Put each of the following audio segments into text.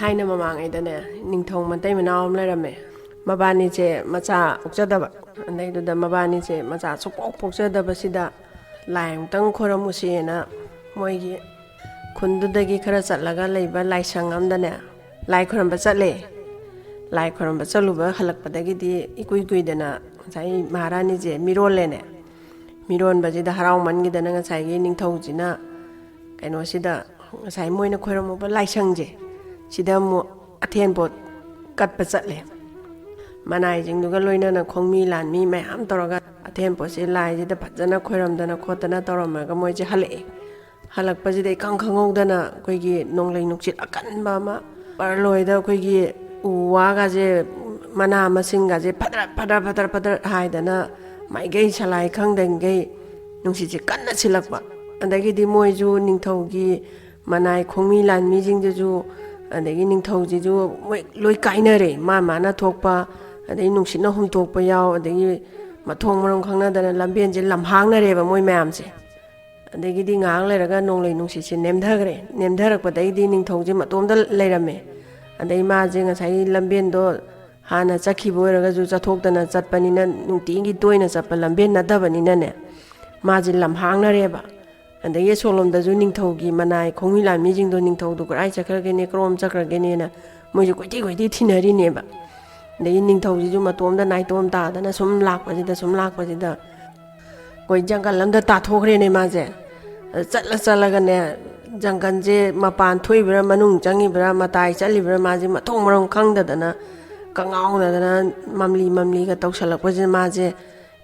ꯊꯥꯏꯅ ꯃꯃꯥꯡꯉꯩꯗꯅꯦ ꯅꯤꯡꯊꯧ ꯃꯇꯩ ꯃꯅꯥꯎ ꯑꯃ ꯂꯩꯔꯝꯃꯦ ꯃꯕꯥꯅꯤꯁꯦ ꯃꯆꯥ ꯄꯣꯛꯆꯗꯕ ꯑꯗꯩꯗꯨꯗ ꯃꯕꯥꯅꯤꯁꯦ ꯃꯆꯥ ꯁꯨꯡꯄꯣꯛ ꯄꯣꯛꯆꯗꯕꯁꯤꯗ ꯂꯥꯏ ꯑꯃꯨꯛꯇꯪ ꯈꯣꯏꯔꯝꯃꯨꯁꯦꯅ ꯃꯣꯏꯒꯤ ꯈꯨꯟꯗꯨꯗꯒꯤ ꯈꯔ ꯆꯠꯂꯒ ꯂꯩꯕ ꯂꯥꯏꯁꯪ ꯑꯃꯗꯅꯦ ꯂꯥꯏ ꯈꯣꯏꯔꯝꯕ ꯆꯠꯂꯦ ꯂꯥꯏ ꯈꯣꯏꯔꯝꯕ ꯆꯠꯂꯨꯕ ꯍꯜꯂꯛꯄꯗꯒꯤꯗꯤ ꯏꯀꯨꯏ ꯀꯨꯏꯗꯅ ꯉꯁꯥꯏ ꯃꯍꯥꯔꯥꯅꯤꯁꯦ ꯃꯤꯔꯣꯜꯂꯦꯅꯦ ꯃꯤꯔꯣꯟꯕꯁꯤꯗ ꯍꯔꯥꯎꯃꯟꯈꯤꯗꯅ ꯉꯁꯥꯏꯒꯤ ꯅꯤꯡꯊꯧꯁꯤꯅ ꯀꯩꯅꯣꯁꯤꯗ ꯉꯁꯥꯏ ꯃꯣꯏꯅ ꯈꯣꯏꯔꯝꯃꯨꯕ ꯂꯥꯏꯁꯪꯁꯦ ꯁꯤꯗ ꯑꯃꯨꯛ ꯑꯊꯦꯟꯄꯣꯠ ꯀꯠꯄ ꯆꯠꯂꯦ ꯃꯅꯥꯏꯁꯤꯡꯗꯨꯒ ꯂꯣꯏꯅꯅ ꯈꯣꯡꯃꯤ ꯂꯥꯟꯃꯤ ꯃꯌꯥꯝ ꯇꯧꯔꯒ ꯑꯊꯦꯟꯄꯣꯠꯁꯦ ꯂꯥꯏꯁꯤꯗ ꯐꯖꯅ ꯈꯣꯏꯔꯝꯗꯅ ꯈꯣꯠꯇꯅ ꯇꯧꯔꯝꯃꯒ ꯃꯣꯏꯁꯦ ꯍꯜꯂꯛꯑꯦ ꯍꯜꯂꯛꯄꯁꯤꯗ ꯏꯈꯪ ꯈꯪꯍꯧꯗꯅ ꯑꯩꯈꯣꯏꯒꯤ ꯅꯣꯡꯂꯩ ꯅꯨꯡꯁꯤꯠ ꯑꯀꯟꯕ ꯑꯃ ꯄꯔꯂꯣꯏꯗ ꯑꯩꯈꯣꯏꯒꯤ ꯎ ꯋꯥꯒꯁꯦ ꯃꯅꯥ ꯃꯁꯤꯡꯒꯁꯦ ꯐꯗꯔ ꯍꯥꯏꯗꯅ ꯃꯥꯏꯀꯩ ꯁꯂꯥꯏ ꯈꯪꯗꯉꯩ ꯅꯨꯡꯁꯤꯠꯁꯦ ꯀꯟꯅ ꯁꯤꯜꯂꯛꯄ ꯑꯗꯒꯤꯗꯤ ꯃꯣꯏꯁꯨ ꯅꯤꯡꯊꯧꯒꯤ ꯃꯅꯥꯏ ꯈꯣꯡꯃꯤ ꯂꯥꯟꯃꯤꯁꯤꯡꯗꯨꯁꯨ ꯑꯗꯒꯤ ꯅꯤꯡꯊꯧꯁꯤꯁꯨ ꯃꯣꯏ ꯂꯣꯏ ꯀꯥꯏꯅꯔꯦ ꯃꯥꯅ ꯊꯣꯛꯄ ꯑꯗꯒꯤ ꯅꯨꯡꯁꯤꯠꯅ ꯍꯨꯝꯇꯣꯛꯄ ꯌꯥꯎ ꯑꯗꯒꯤ ꯃꯊꯣꯡ ꯃꯔꯝ ꯈꯪꯅꯗꯅ ꯂꯝꯕꯦꯟꯁꯦ ꯂꯝꯍꯥꯡꯅꯔꯦꯕ ꯃꯣꯏ ꯃꯌꯥꯝꯁꯦ ꯑꯗꯒꯤꯗꯤ ꯉꯥꯏꯍꯥꯛ ꯂꯩꯔꯒ ꯅꯣꯡꯂꯩ ꯅꯨꯡꯁꯤꯠꯁꯦ ꯅꯦꯝꯊꯈ꯭ꯔꯦ ꯅꯦꯝꯊꯔꯛꯄꯗꯒꯤꯗꯤ ꯅꯤꯡꯊꯧꯁꯦ ꯃꯇꯣꯝꯗ ꯂꯩꯔꯝꯃꯦ ꯑꯗꯩ ꯃꯥꯁꯦ ꯉꯁꯥꯏ ꯂꯝꯕꯦꯟꯗꯣ ꯍꯥꯟꯅ ꯆꯠꯈꯤꯕ ꯑꯣꯏꯔꯒꯁꯨ ꯆꯠꯊꯣꯛꯇꯅ ꯆꯠꯄꯅꯤꯅ ꯅꯨꯡꯇꯤꯒꯤ ꯇꯣꯏꯅ ꯆꯠꯄ ꯂꯝꯕꯦꯟ ꯅꯠꯇꯕꯅꯤꯅꯅꯦ ꯃꯥꯁꯦ ꯂꯝꯍꯥꯡꯅꯔꯦꯕ ꯑꯗꯒꯤ ꯑꯁꯣꯝꯂꯣꯝꯗꯁꯨ ꯅꯤꯡꯊꯧꯒꯤ ꯃꯅꯥꯏ ꯈꯣꯡꯃꯤ ꯂꯥꯟꯃꯤꯁꯤꯡꯗꯣ ꯅꯤꯡꯊꯧꯗꯣ ꯀꯔꯥꯏ ꯆꯠꯈ꯭ꯔꯒꯦꯅꯦ ꯀꯔꯣꯝ ꯆꯠꯈ꯭ꯔꯒꯦꯅꯦꯅ ꯃꯣꯏꯁꯨ ꯀꯣꯏꯊꯤ ꯊꯤꯅꯔꯤꯅꯦꯕ ꯑꯗꯒꯤ ꯅꯤꯡꯊꯧꯁꯤꯁꯨ ꯃꯇꯣꯝꯗ ꯅꯥꯏꯇꯣꯝ ꯇꯥꯗꯅ ꯁꯨꯝ ꯂꯥꯛꯄꯁꯤꯗ ꯑꯩꯈꯣꯏ ꯖꯪꯒꯜ ꯑꯃꯗ ꯇꯥꯊꯣꯛꯈ꯭ꯔꯦꯅꯦ ꯃꯥꯁꯦ ꯆꯠꯂꯒꯅꯦ ꯖꯪꯒꯜꯁꯦ ꯃꯄꯥꯟ ꯊꯣꯛꯏꯕ꯭ꯔꯥ ꯃꯅꯨꯡ ꯆꯪꯉꯤꯕ꯭ꯔꯥ ꯃꯇꯥꯏ ꯆꯠꯂꯤꯕ꯭ꯔꯥ ꯃꯥꯁꯦ ꯃꯊꯣꯡ ꯃꯔꯝ ꯈꯪꯗꯗꯅ ꯀꯉꯥꯎꯅꯗꯅ ꯃꯝꯂꯤꯒ ꯇꯧꯁꯜꯂꯛꯄꯁꯤꯗ ꯃꯥꯁꯦ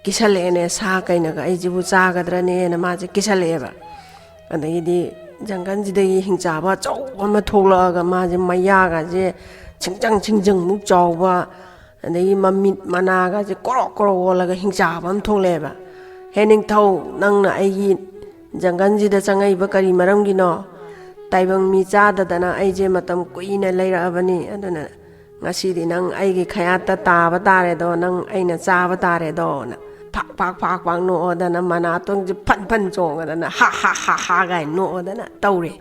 ꯀꯤꯁꯜꯂꯛꯑꯦꯅꯦ ꯁꯥ ꯀꯩꯅꯒ ꯑꯩꯁꯤꯕꯨ ꯆꯥꯒꯗ꯭ꯔꯅꯦꯅ ꯃꯥꯁꯦ ꯀꯤꯁꯜꯂꯛꯑꯦꯕ ꯑꯗꯒꯤꯗꯤ ꯖꯪꯒꯜꯁꯤꯗꯒꯤ ꯍꯤꯡꯆꯥꯕ ꯑꯆꯧꯕ ꯑꯃ ꯊꯣꯛꯂꯛꯑꯒ ꯃꯥꯁꯦ ꯃꯌꯥꯒꯁꯦ ꯁꯤꯡꯖꯪꯃꯨꯛ ꯆꯥꯎꯕ ꯑꯗꯒꯤ ꯃꯃꯤꯠ ꯃꯅꯥꯒꯁꯦ ꯀꯣꯔꯣꯛ ꯑꯣꯜꯂꯒ ꯍꯤꯡꯆꯥꯕ ꯑꯃ ꯊꯣꯛꯂꯛꯑꯦꯕ ꯍꯦ ꯅꯤꯡꯊꯧ ꯅꯪꯅ ꯑꯩꯒꯤ ꯖꯪꯒꯜꯁꯤꯗ ꯆꯪꯉꯛꯏꯕ ꯀꯔꯤ ꯃꯔꯝꯒꯤꯅꯣ ꯇꯥꯏꯕꯪ ꯃꯤ ꯆꯥꯗꯗꯅ ꯑꯩꯁꯦ ꯃꯇꯝ ꯀꯨꯏꯅ ꯂꯩꯔꯛꯑꯕꯅꯤ ꯑꯗꯨꯅ ꯉꯁꯤꯗꯤ ꯅꯪ ꯑꯩꯒꯤ ꯈꯌꯥꯠꯇ ꯇꯥꯕ ꯇꯥꯔꯦꯗꯣ ꯅꯪ ꯑꯩꯅ ꯆꯥꯕ ꯇꯥꯔꯦꯗꯣꯅ ꯐꯥꯛ ꯅꯣꯛꯑꯗꯅ ꯃꯅꯥꯇꯣꯟꯁꯦ ꯐꯟ ꯆꯣꯡꯉꯗꯅ ꯍꯥ ꯒꯥꯏꯅ ꯅꯣꯛꯑꯗꯅ ꯇꯧꯔꯦ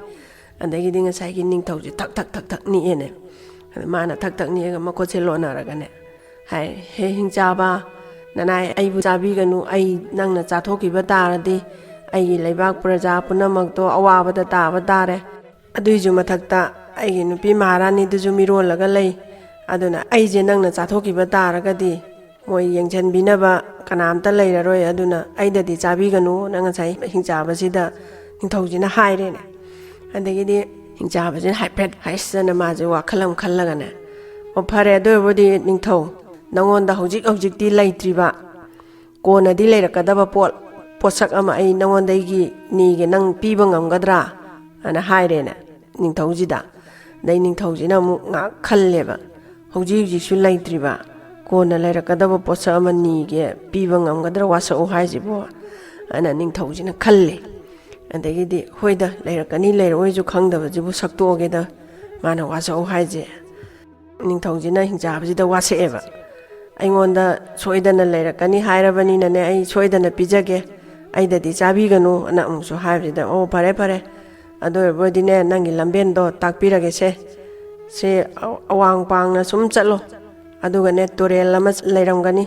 ꯑꯗꯒꯤꯗꯤ ꯉꯁꯥꯏꯒꯤ ꯅꯤꯡꯊꯧꯁꯦ ꯊꯛ ꯅꯤꯛꯑꯦꯅꯦ ꯑꯗ ꯃꯥꯅ ꯊꯛ ꯅꯤꯛꯑꯒ ꯃꯈꯨꯠꯁꯦ ꯂꯣꯟꯅꯔꯒꯅꯦ ꯍꯥꯏ ꯍꯦ ꯍꯤꯡꯆꯥꯕ ꯅꯅꯥꯏ ꯑꯩꯕꯨ ꯆꯥꯕꯤꯒꯅꯨ ꯑꯩ ꯅꯪꯅ ꯆꯥꯊꯣꯛꯈꯤꯕ ꯇꯥꯔꯗꯤ ꯑꯩꯒꯤ ꯂꯩꯕꯥꯛ ꯄ꯭ꯔꯖꯥ ꯄꯨꯝꯅꯃꯛꯇꯣ ꯑꯋꯥꯕꯗ ꯇꯥꯕ ꯇꯥꯔꯦ ꯑꯗꯨꯏꯁꯨ ꯃꯊꯛꯇ ꯑꯩꯒꯤ ꯅꯨꯄꯤ ꯃꯍꯥꯔꯥꯅꯤꯗꯨꯁꯨ ꯃꯤꯔꯣꯜꯂꯒ ꯂꯩ ꯑꯗꯨꯅ ꯑꯩꯁꯦ ꯅꯪꯅ ꯆꯥꯊꯣꯛꯈꯤꯕ ꯇꯥꯔꯒꯗꯤ ꯃꯣꯏ ꯌꯦꯡꯁꯤꯟꯕꯤꯅꯕ ꯀꯅꯥꯝꯇ ꯂꯩꯔꯔꯣꯏ ꯑꯗꯨꯅ ꯑꯩꯗꯗꯤ ꯆꯥꯕꯤꯒꯅꯨ ꯅꯪ ꯉꯁꯥꯏ ꯍꯤꯡꯆꯥꯕꯁꯤꯗ ꯅꯤꯡꯊꯧꯁꯤꯅ ꯍꯥꯏꯔꯦꯅꯦ ꯑꯗꯒꯤꯗꯤ ꯍꯤꯡꯆꯥꯕꯁꯤꯅ ꯍꯥꯏꯐꯦꯠ ꯍꯥꯏꯁꯤꯗꯅ ꯃꯥꯁꯦ ꯋꯥꯈꯜ ꯑꯃ ꯈꯜꯂꯒꯅꯦ ꯑꯣ ꯐꯔꯦ ꯑꯗꯨ ꯑꯣꯏꯔꯕꯗꯤ ꯅꯤꯡꯊꯧ ꯅꯪꯉꯣꯟꯗ ꯍꯧꯖꯤꯛꯇꯤ ꯂꯩꯇ꯭ꯔꯤꯕ ꯀꯣꯟꯅꯗꯤ ꯂꯩꯔꯛꯀꯗꯕ ꯄꯣꯠꯁꯛ ꯑꯃ ꯑꯩ ꯅꯪꯉꯣꯟꯗꯒꯤ ꯅꯤꯒꯦ ꯅꯪ ꯄꯤꯕ ꯉꯝꯒꯗ꯭ꯔꯥ ꯑꯅ ꯍꯥꯏꯔꯦꯅꯦ ꯅꯤꯡꯊꯧꯁꯤꯗ ꯑꯗꯩ ꯅꯤꯡꯊꯧꯁꯤꯅ ꯑꯃꯨꯛ ꯉꯥꯏꯍꯥꯛ ꯈꯜꯂꯦꯕ ꯍꯧꯖꯤꯛꯁꯨ ꯂꯩꯇ꯭ꯔꯤꯕ ꯀꯣꯟꯅ ꯂꯩꯔꯛꯀꯗꯕ ꯄꯣꯠꯁꯛ ꯑꯃ ꯅꯤꯒꯦ ꯄꯤꯕ ꯉꯝꯒꯗ꯭ꯔꯥ ꯋꯥꯁꯛꯎ ꯍꯥꯏꯁꯤꯕꯣ ꯑꯅ ꯅꯤꯡꯊꯧꯁꯤꯅ ꯈꯜꯂꯦ ꯑꯗꯒꯤꯗꯤ ꯍꯣꯏꯗ ꯂꯩꯔꯛꯀꯅꯤ ꯂꯩꯔꯛꯑꯣꯏꯁꯨ ꯈꯪꯗꯕꯁꯤꯕꯨ ꯁꯛꯇꯣꯛꯑꯒꯦꯗ ꯃꯥꯅ ꯋꯥꯁꯛꯎ ꯍꯥꯏꯁꯦ ꯅꯤꯡꯊꯧꯁꯤꯅ ꯍꯤꯡꯆꯥꯕꯁꯤꯗ ꯋꯥꯁꯛꯑꯦꯕ ꯑꯩꯉꯣꯟꯗ ꯁꯣꯏꯗꯅ ꯂꯩꯔꯛꯀꯅꯤ ꯍꯥꯏꯔꯕꯅꯤꯅꯅꯦ ꯑꯩ ꯁꯣꯏꯗꯅ ꯄꯤꯖꯒꯦ ꯑꯩꯗꯗꯤ ꯆꯥꯕꯤꯒꯅꯨ ꯑꯅ ꯑꯃꯨꯛꯁꯨ ꯍꯥꯏꯕꯁꯤꯗ ꯑꯣ ꯐꯔꯦ ꯑꯗꯨ ꯑꯣꯏꯔꯕꯗꯤꯅꯦ ꯅꯪꯒꯤ ꯂꯝꯕꯦꯟꯗꯣ ꯇꯥꯛꯄꯤꯔꯒꯦꯁꯦ ꯑꯋꯥꯡ ꯄꯥꯡꯅ ꯁꯨꯝ ꯆꯠꯂꯣ ꯑꯗꯨꯒꯅꯦ ꯇꯨꯔꯦꯜ ꯑꯃ ꯂꯩꯔꯝꯒꯅꯤ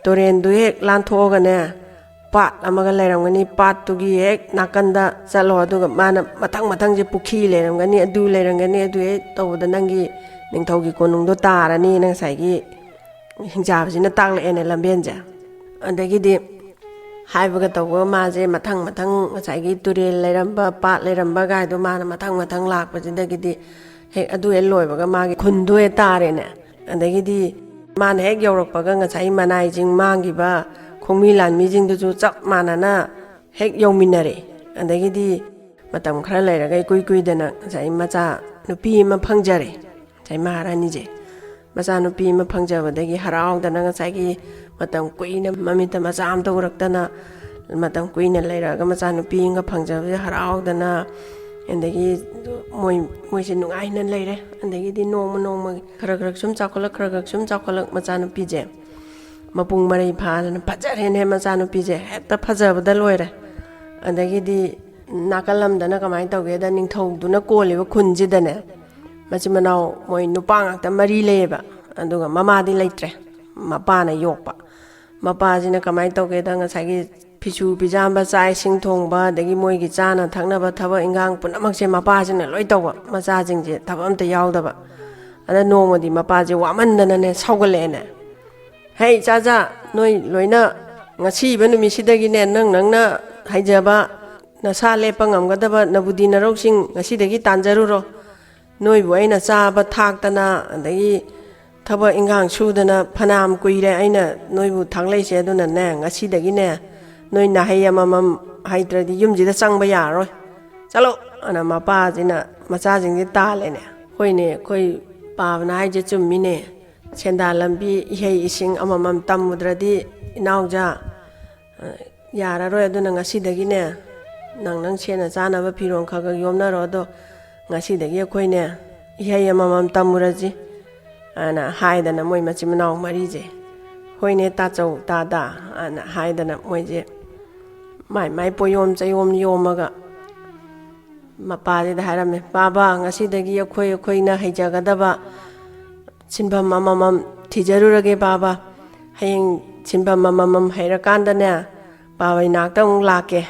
ꯇꯨꯔꯦꯟꯗꯨ ꯍꯦꯛ ꯂꯥꯟꯊꯣꯛꯑꯒꯅꯦ ꯄꯥꯠ ꯑꯃꯒ ꯂꯩꯔꯝꯒꯅꯤ ꯄꯥꯠꯇꯨꯒꯤ ꯍꯦꯛ ꯅꯥꯀꯟꯗ ꯆꯠꯂꯣ ꯑꯗꯨꯒ ꯃꯥꯅ ꯃꯊꯪꯁꯦ ꯄꯨꯈ꯭ꯔꯤ ꯂꯩꯔꯝꯒꯅꯤ ꯑꯗꯨ ꯂꯩꯔꯝꯒꯅꯤ ꯑꯗꯨ ꯍꯦꯛ ꯇꯧꯕꯗ ꯅꯪꯒꯤ ꯅꯤꯡꯊꯧꯒꯤ ꯀꯣꯅꯨꯡꯗꯣ ꯇꯥꯔꯅꯤꯅ ꯉꯁꯥꯏꯒꯤ ꯍꯤꯡꯆꯥꯕꯁꯤꯅ ꯇꯥꯛꯂꯛꯑꯦꯅꯦ ꯂꯝꯕꯦꯟꯁꯦ ꯑꯗꯒꯤꯗꯤ ꯍꯥꯏꯕꯒ ꯇꯧꯕꯒ ꯃꯥꯁꯦ ꯃꯊꯪ ꯉꯁꯥꯏꯒꯤ ꯇꯨꯔꯦꯜ ꯂꯩꯔꯝꯕ ꯄꯥꯠ ꯂꯩꯔꯝꯕ ꯒꯥꯏꯗꯣ ꯃꯥꯅ ꯃꯊꯪ ꯂꯥꯛꯄꯁꯤꯗꯒꯤꯗꯤ ꯍꯦꯛ ꯑꯗꯨ ꯍꯦꯛ ꯂꯣꯏꯕꯒ ꯃꯥꯒꯤ ꯈꯨꯟꯗꯣ ꯍꯦꯛ ꯇꯥꯔꯦꯅꯦ ꯑꯗꯒꯤꯗꯤ ꯃꯥꯅ ꯍꯦꯛ ꯌꯧꯔꯛꯄꯒ ꯉꯁꯥꯏ ꯃꯅꯥꯏꯁꯤꯡ ꯃꯥꯡꯈꯤꯕ ꯈꯣꯡꯃꯤ ꯂꯥꯟꯃꯤꯁꯤꯡꯗꯨꯁꯨ ꯆꯞ ꯃꯥꯟꯅꯅ ꯍꯦꯛ ꯌꯧꯃꯤꯟꯅꯔꯦ ꯑꯗꯒꯤꯗꯤ ꯃꯇꯝ ꯈꯔ ꯂꯩꯔꯒ ꯏꯀꯨꯏ ꯀꯨꯏꯗꯅꯉꯁꯥꯏ ꯃꯆꯥ ꯅꯨꯄꯤ ꯑꯃ ꯐꯪꯖꯔꯦ ꯉꯁꯥꯏ ꯃꯍꯥꯔꯥꯅꯤꯁꯦ ꯃꯆꯥꯅꯨꯄꯤ ꯑꯃ ꯐꯪꯖꯕꯗꯒꯤ ꯍꯔꯥꯎꯗꯅ ꯉꯁꯥꯏꯒꯤ ꯃꯇꯝ ꯀꯨꯏꯅ ꯃꯃꯤꯠꯇ ꯃꯆꯥ ꯑꯃꯇ ꯎꯔꯛꯇꯅ ꯃꯇꯝ ꯀꯨꯏꯅ ꯂꯩꯔꯛꯑꯒ ꯃꯆꯥꯅꯨꯄꯤ ꯑꯃꯒ ꯐꯪꯖꯕꯁꯦ ꯍꯔꯥꯎꯗꯅ ꯑꯗꯒꯤ ꯃꯣꯏꯁꯦ ꯅꯨꯡꯉꯥꯏꯅ ꯂꯩꯔꯦ ꯑꯗꯒꯤꯗꯤ ꯅꯣꯡꯃꯒꯤ ꯈꯔ ꯁꯨꯝ ꯆꯥꯎꯈꯠꯂꯛ ꯃꯆꯥꯅꯨꯄꯤꯁꯦ ꯃꯄꯨꯡ ꯃꯔꯩ ꯐꯥꯗꯅ ꯐꯖꯔꯦꯅꯦ ꯃꯆꯥꯅꯨꯄꯤꯁꯦ ꯍꯦꯛꯇ ꯐꯖꯕꯗ ꯂꯣꯏꯔꯦ ꯑꯗꯒꯤꯗꯤ ꯅꯥꯀꯜ ꯑꯃꯗꯅ ꯀꯃꯥꯏꯅ ꯇꯧꯒꯦꯗ ꯅꯤꯡꯊꯧꯗꯨꯅ ꯀꯣꯜꯂꯤꯕ ꯈꯨꯟꯁꯤꯗꯅꯦ ꯃꯆꯤꯟ ꯃꯅꯥꯎ ꯃꯣꯏ ꯅꯨꯄꯥ ꯉꯥꯛꯇ ꯃꯔꯤ ꯂꯩꯌꯦꯕ ꯑꯗꯨꯒ ꯃꯃꯥꯗꯤ ꯂꯩꯇ꯭ꯔꯦ ꯃꯄꯥꯅ ꯌꯣꯛꯄ ꯃꯄꯥꯁꯤꯅ ꯀꯃꯥꯏꯅ ꯇꯧꯒꯦꯗ ꯉꯁꯥꯏꯒꯤ ꯐꯤꯁꯨ ꯐꯤꯖꯥꯝꯕ ꯆꯥꯛ ꯏꯁꯤꯡ ꯊꯣꯡꯕ ꯑꯗꯒꯤ ꯃꯣꯏꯒꯤ ꯆꯥꯅ ꯊꯛꯅꯕ ꯊꯕꯛ ꯏꯟꯈꯥꯡ ꯄꯨꯝꯅꯃꯛꯁꯦ ꯃꯄꯥꯁꯤꯅ ꯂꯣꯏ ꯇꯧꯕ ꯃꯆꯥꯁꯤꯡꯁꯦ ꯊꯕꯛ ꯑꯝꯇ ꯌꯥꯎꯗꯕ ꯑꯗ ꯅꯣꯡꯃꯗꯤ ꯃꯄꯥꯁꯦ ꯋꯥꯃꯟꯗꯅꯅꯦ ꯁꯧꯒꯠꯂꯛꯑꯦꯅꯦ ꯍꯩ ꯏꯆꯥꯖꯥ ꯅꯣꯏ ꯂꯣꯏꯅ ꯉꯁꯤꯕ ꯅꯨꯃꯤꯠꯁꯤꯗꯒꯤꯅꯦ ꯅꯪꯅ ꯍꯩꯖꯕ ꯅꯁꯥ ꯂꯦꯞꯄ ꯉꯝꯒꯗꯕ ꯅꯕꯨꯗꯤ ꯅꯔꯧꯁꯤꯡ ꯉꯁꯤꯗꯒꯤ ꯇꯥꯟꯖꯔꯨꯔꯣ ꯅꯣꯏꯕꯨ ꯑꯩꯅ ꯆꯥꯕ ꯊꯥꯛꯇꯅ ꯑꯗꯒꯤ ꯊꯕꯛ ꯏꯟꯈꯥꯡ ꯁꯨꯗꯅ ꯐꯅꯌꯥꯝ ꯀꯨꯏꯔꯦ ꯑꯩꯅ ꯅꯣꯏꯕꯨ ꯊꯥꯡꯂꯩꯁꯦ ꯑꯗꯨꯅꯅꯦ ꯉꯁꯤꯗꯒꯤꯅꯦ ꯅꯣꯏ ꯅꯥꯍꯩ ꯑꯃꯃꯝ ꯍꯩꯇ꯭ꯔꯗꯤ ꯌꯨꯝꯁꯤꯗ ꯆꯪꯕ ꯌꯥꯔꯔꯣꯏ ꯆꯠꯂꯣ ꯑꯅ ꯃꯄꯥꯁꯤꯅ ꯃꯆꯥꯁꯤꯡꯁꯦ ꯇꯥꯜꯂꯦꯅꯦ ꯍꯣꯏꯅꯦ ꯑꯩꯈꯣꯏ ꯄꯥꯕꯅ ꯍꯥꯏꯁꯦ ꯆꯨꯝꯃꯤꯅꯦ ꯁꯦꯟꯗꯥꯟ ꯂꯝꯕꯤ ꯏꯍꯩ ꯏꯁꯤꯡ ꯑꯃꯃꯝ ꯇꯝꯃꯨꯗ꯭ꯔꯗꯤ ꯏꯅꯥꯎꯖꯥ ꯌꯥꯔꯔꯣꯏ ꯑꯗꯨꯅ ꯉꯁꯤꯗꯒꯤꯅꯦ ꯅꯪ ꯁꯦꯠꯅ ꯆꯥꯅꯕ ꯐꯤꯔꯣꯜ ꯈꯔ ꯉꯁꯤꯗꯒꯤ ꯑꯗꯣ ꯉꯁꯤꯗꯒꯤ ꯑꯩꯈꯣꯏꯅꯦ ꯏꯍꯩ ꯑꯃꯃꯝ ꯇꯝꯃꯨꯔꯁꯤ ꯑꯅ ꯍꯥꯏꯗꯅ ꯃꯣꯏ ꯃꯆꯤꯟ ꯃꯅꯥꯎ ꯃꯔꯤꯁꯦ ꯍꯣꯏꯅꯦ ꯇꯥꯆꯧ ꯇꯥꯗꯥ ꯑꯅ ꯍꯥꯏꯗꯅ ꯃꯣꯏꯁꯦ ꯃꯥꯏ ꯄꯣꯌꯣꯝ ꯆꯌꯣꯝ ꯌꯣꯝꯃꯒ ꯃꯄꯥꯁꯤꯗ ꯍꯥꯏꯔꯝꯃꯦ ꯕꯥꯕꯥ ꯉꯁꯤꯗꯒꯤ ꯑꯩꯈꯣꯏꯅ ꯍꯩꯖꯒꯗꯕ ꯁꯤꯟꯐꯝ ꯑꯃꯃꯝ ꯊꯤꯖꯔꯨꯔꯒꯦ ꯕꯥꯕꯥ ꯍꯌꯦꯡ ꯁꯤꯟꯐꯝ ꯑꯃꯃꯝ ꯍꯩꯔꯀꯥꯟꯗꯅꯦ ꯕꯥꯕꯥ ꯏꯅꯥꯛꯇ ꯑꯃꯨꯛ ꯂꯥꯛꯀꯦ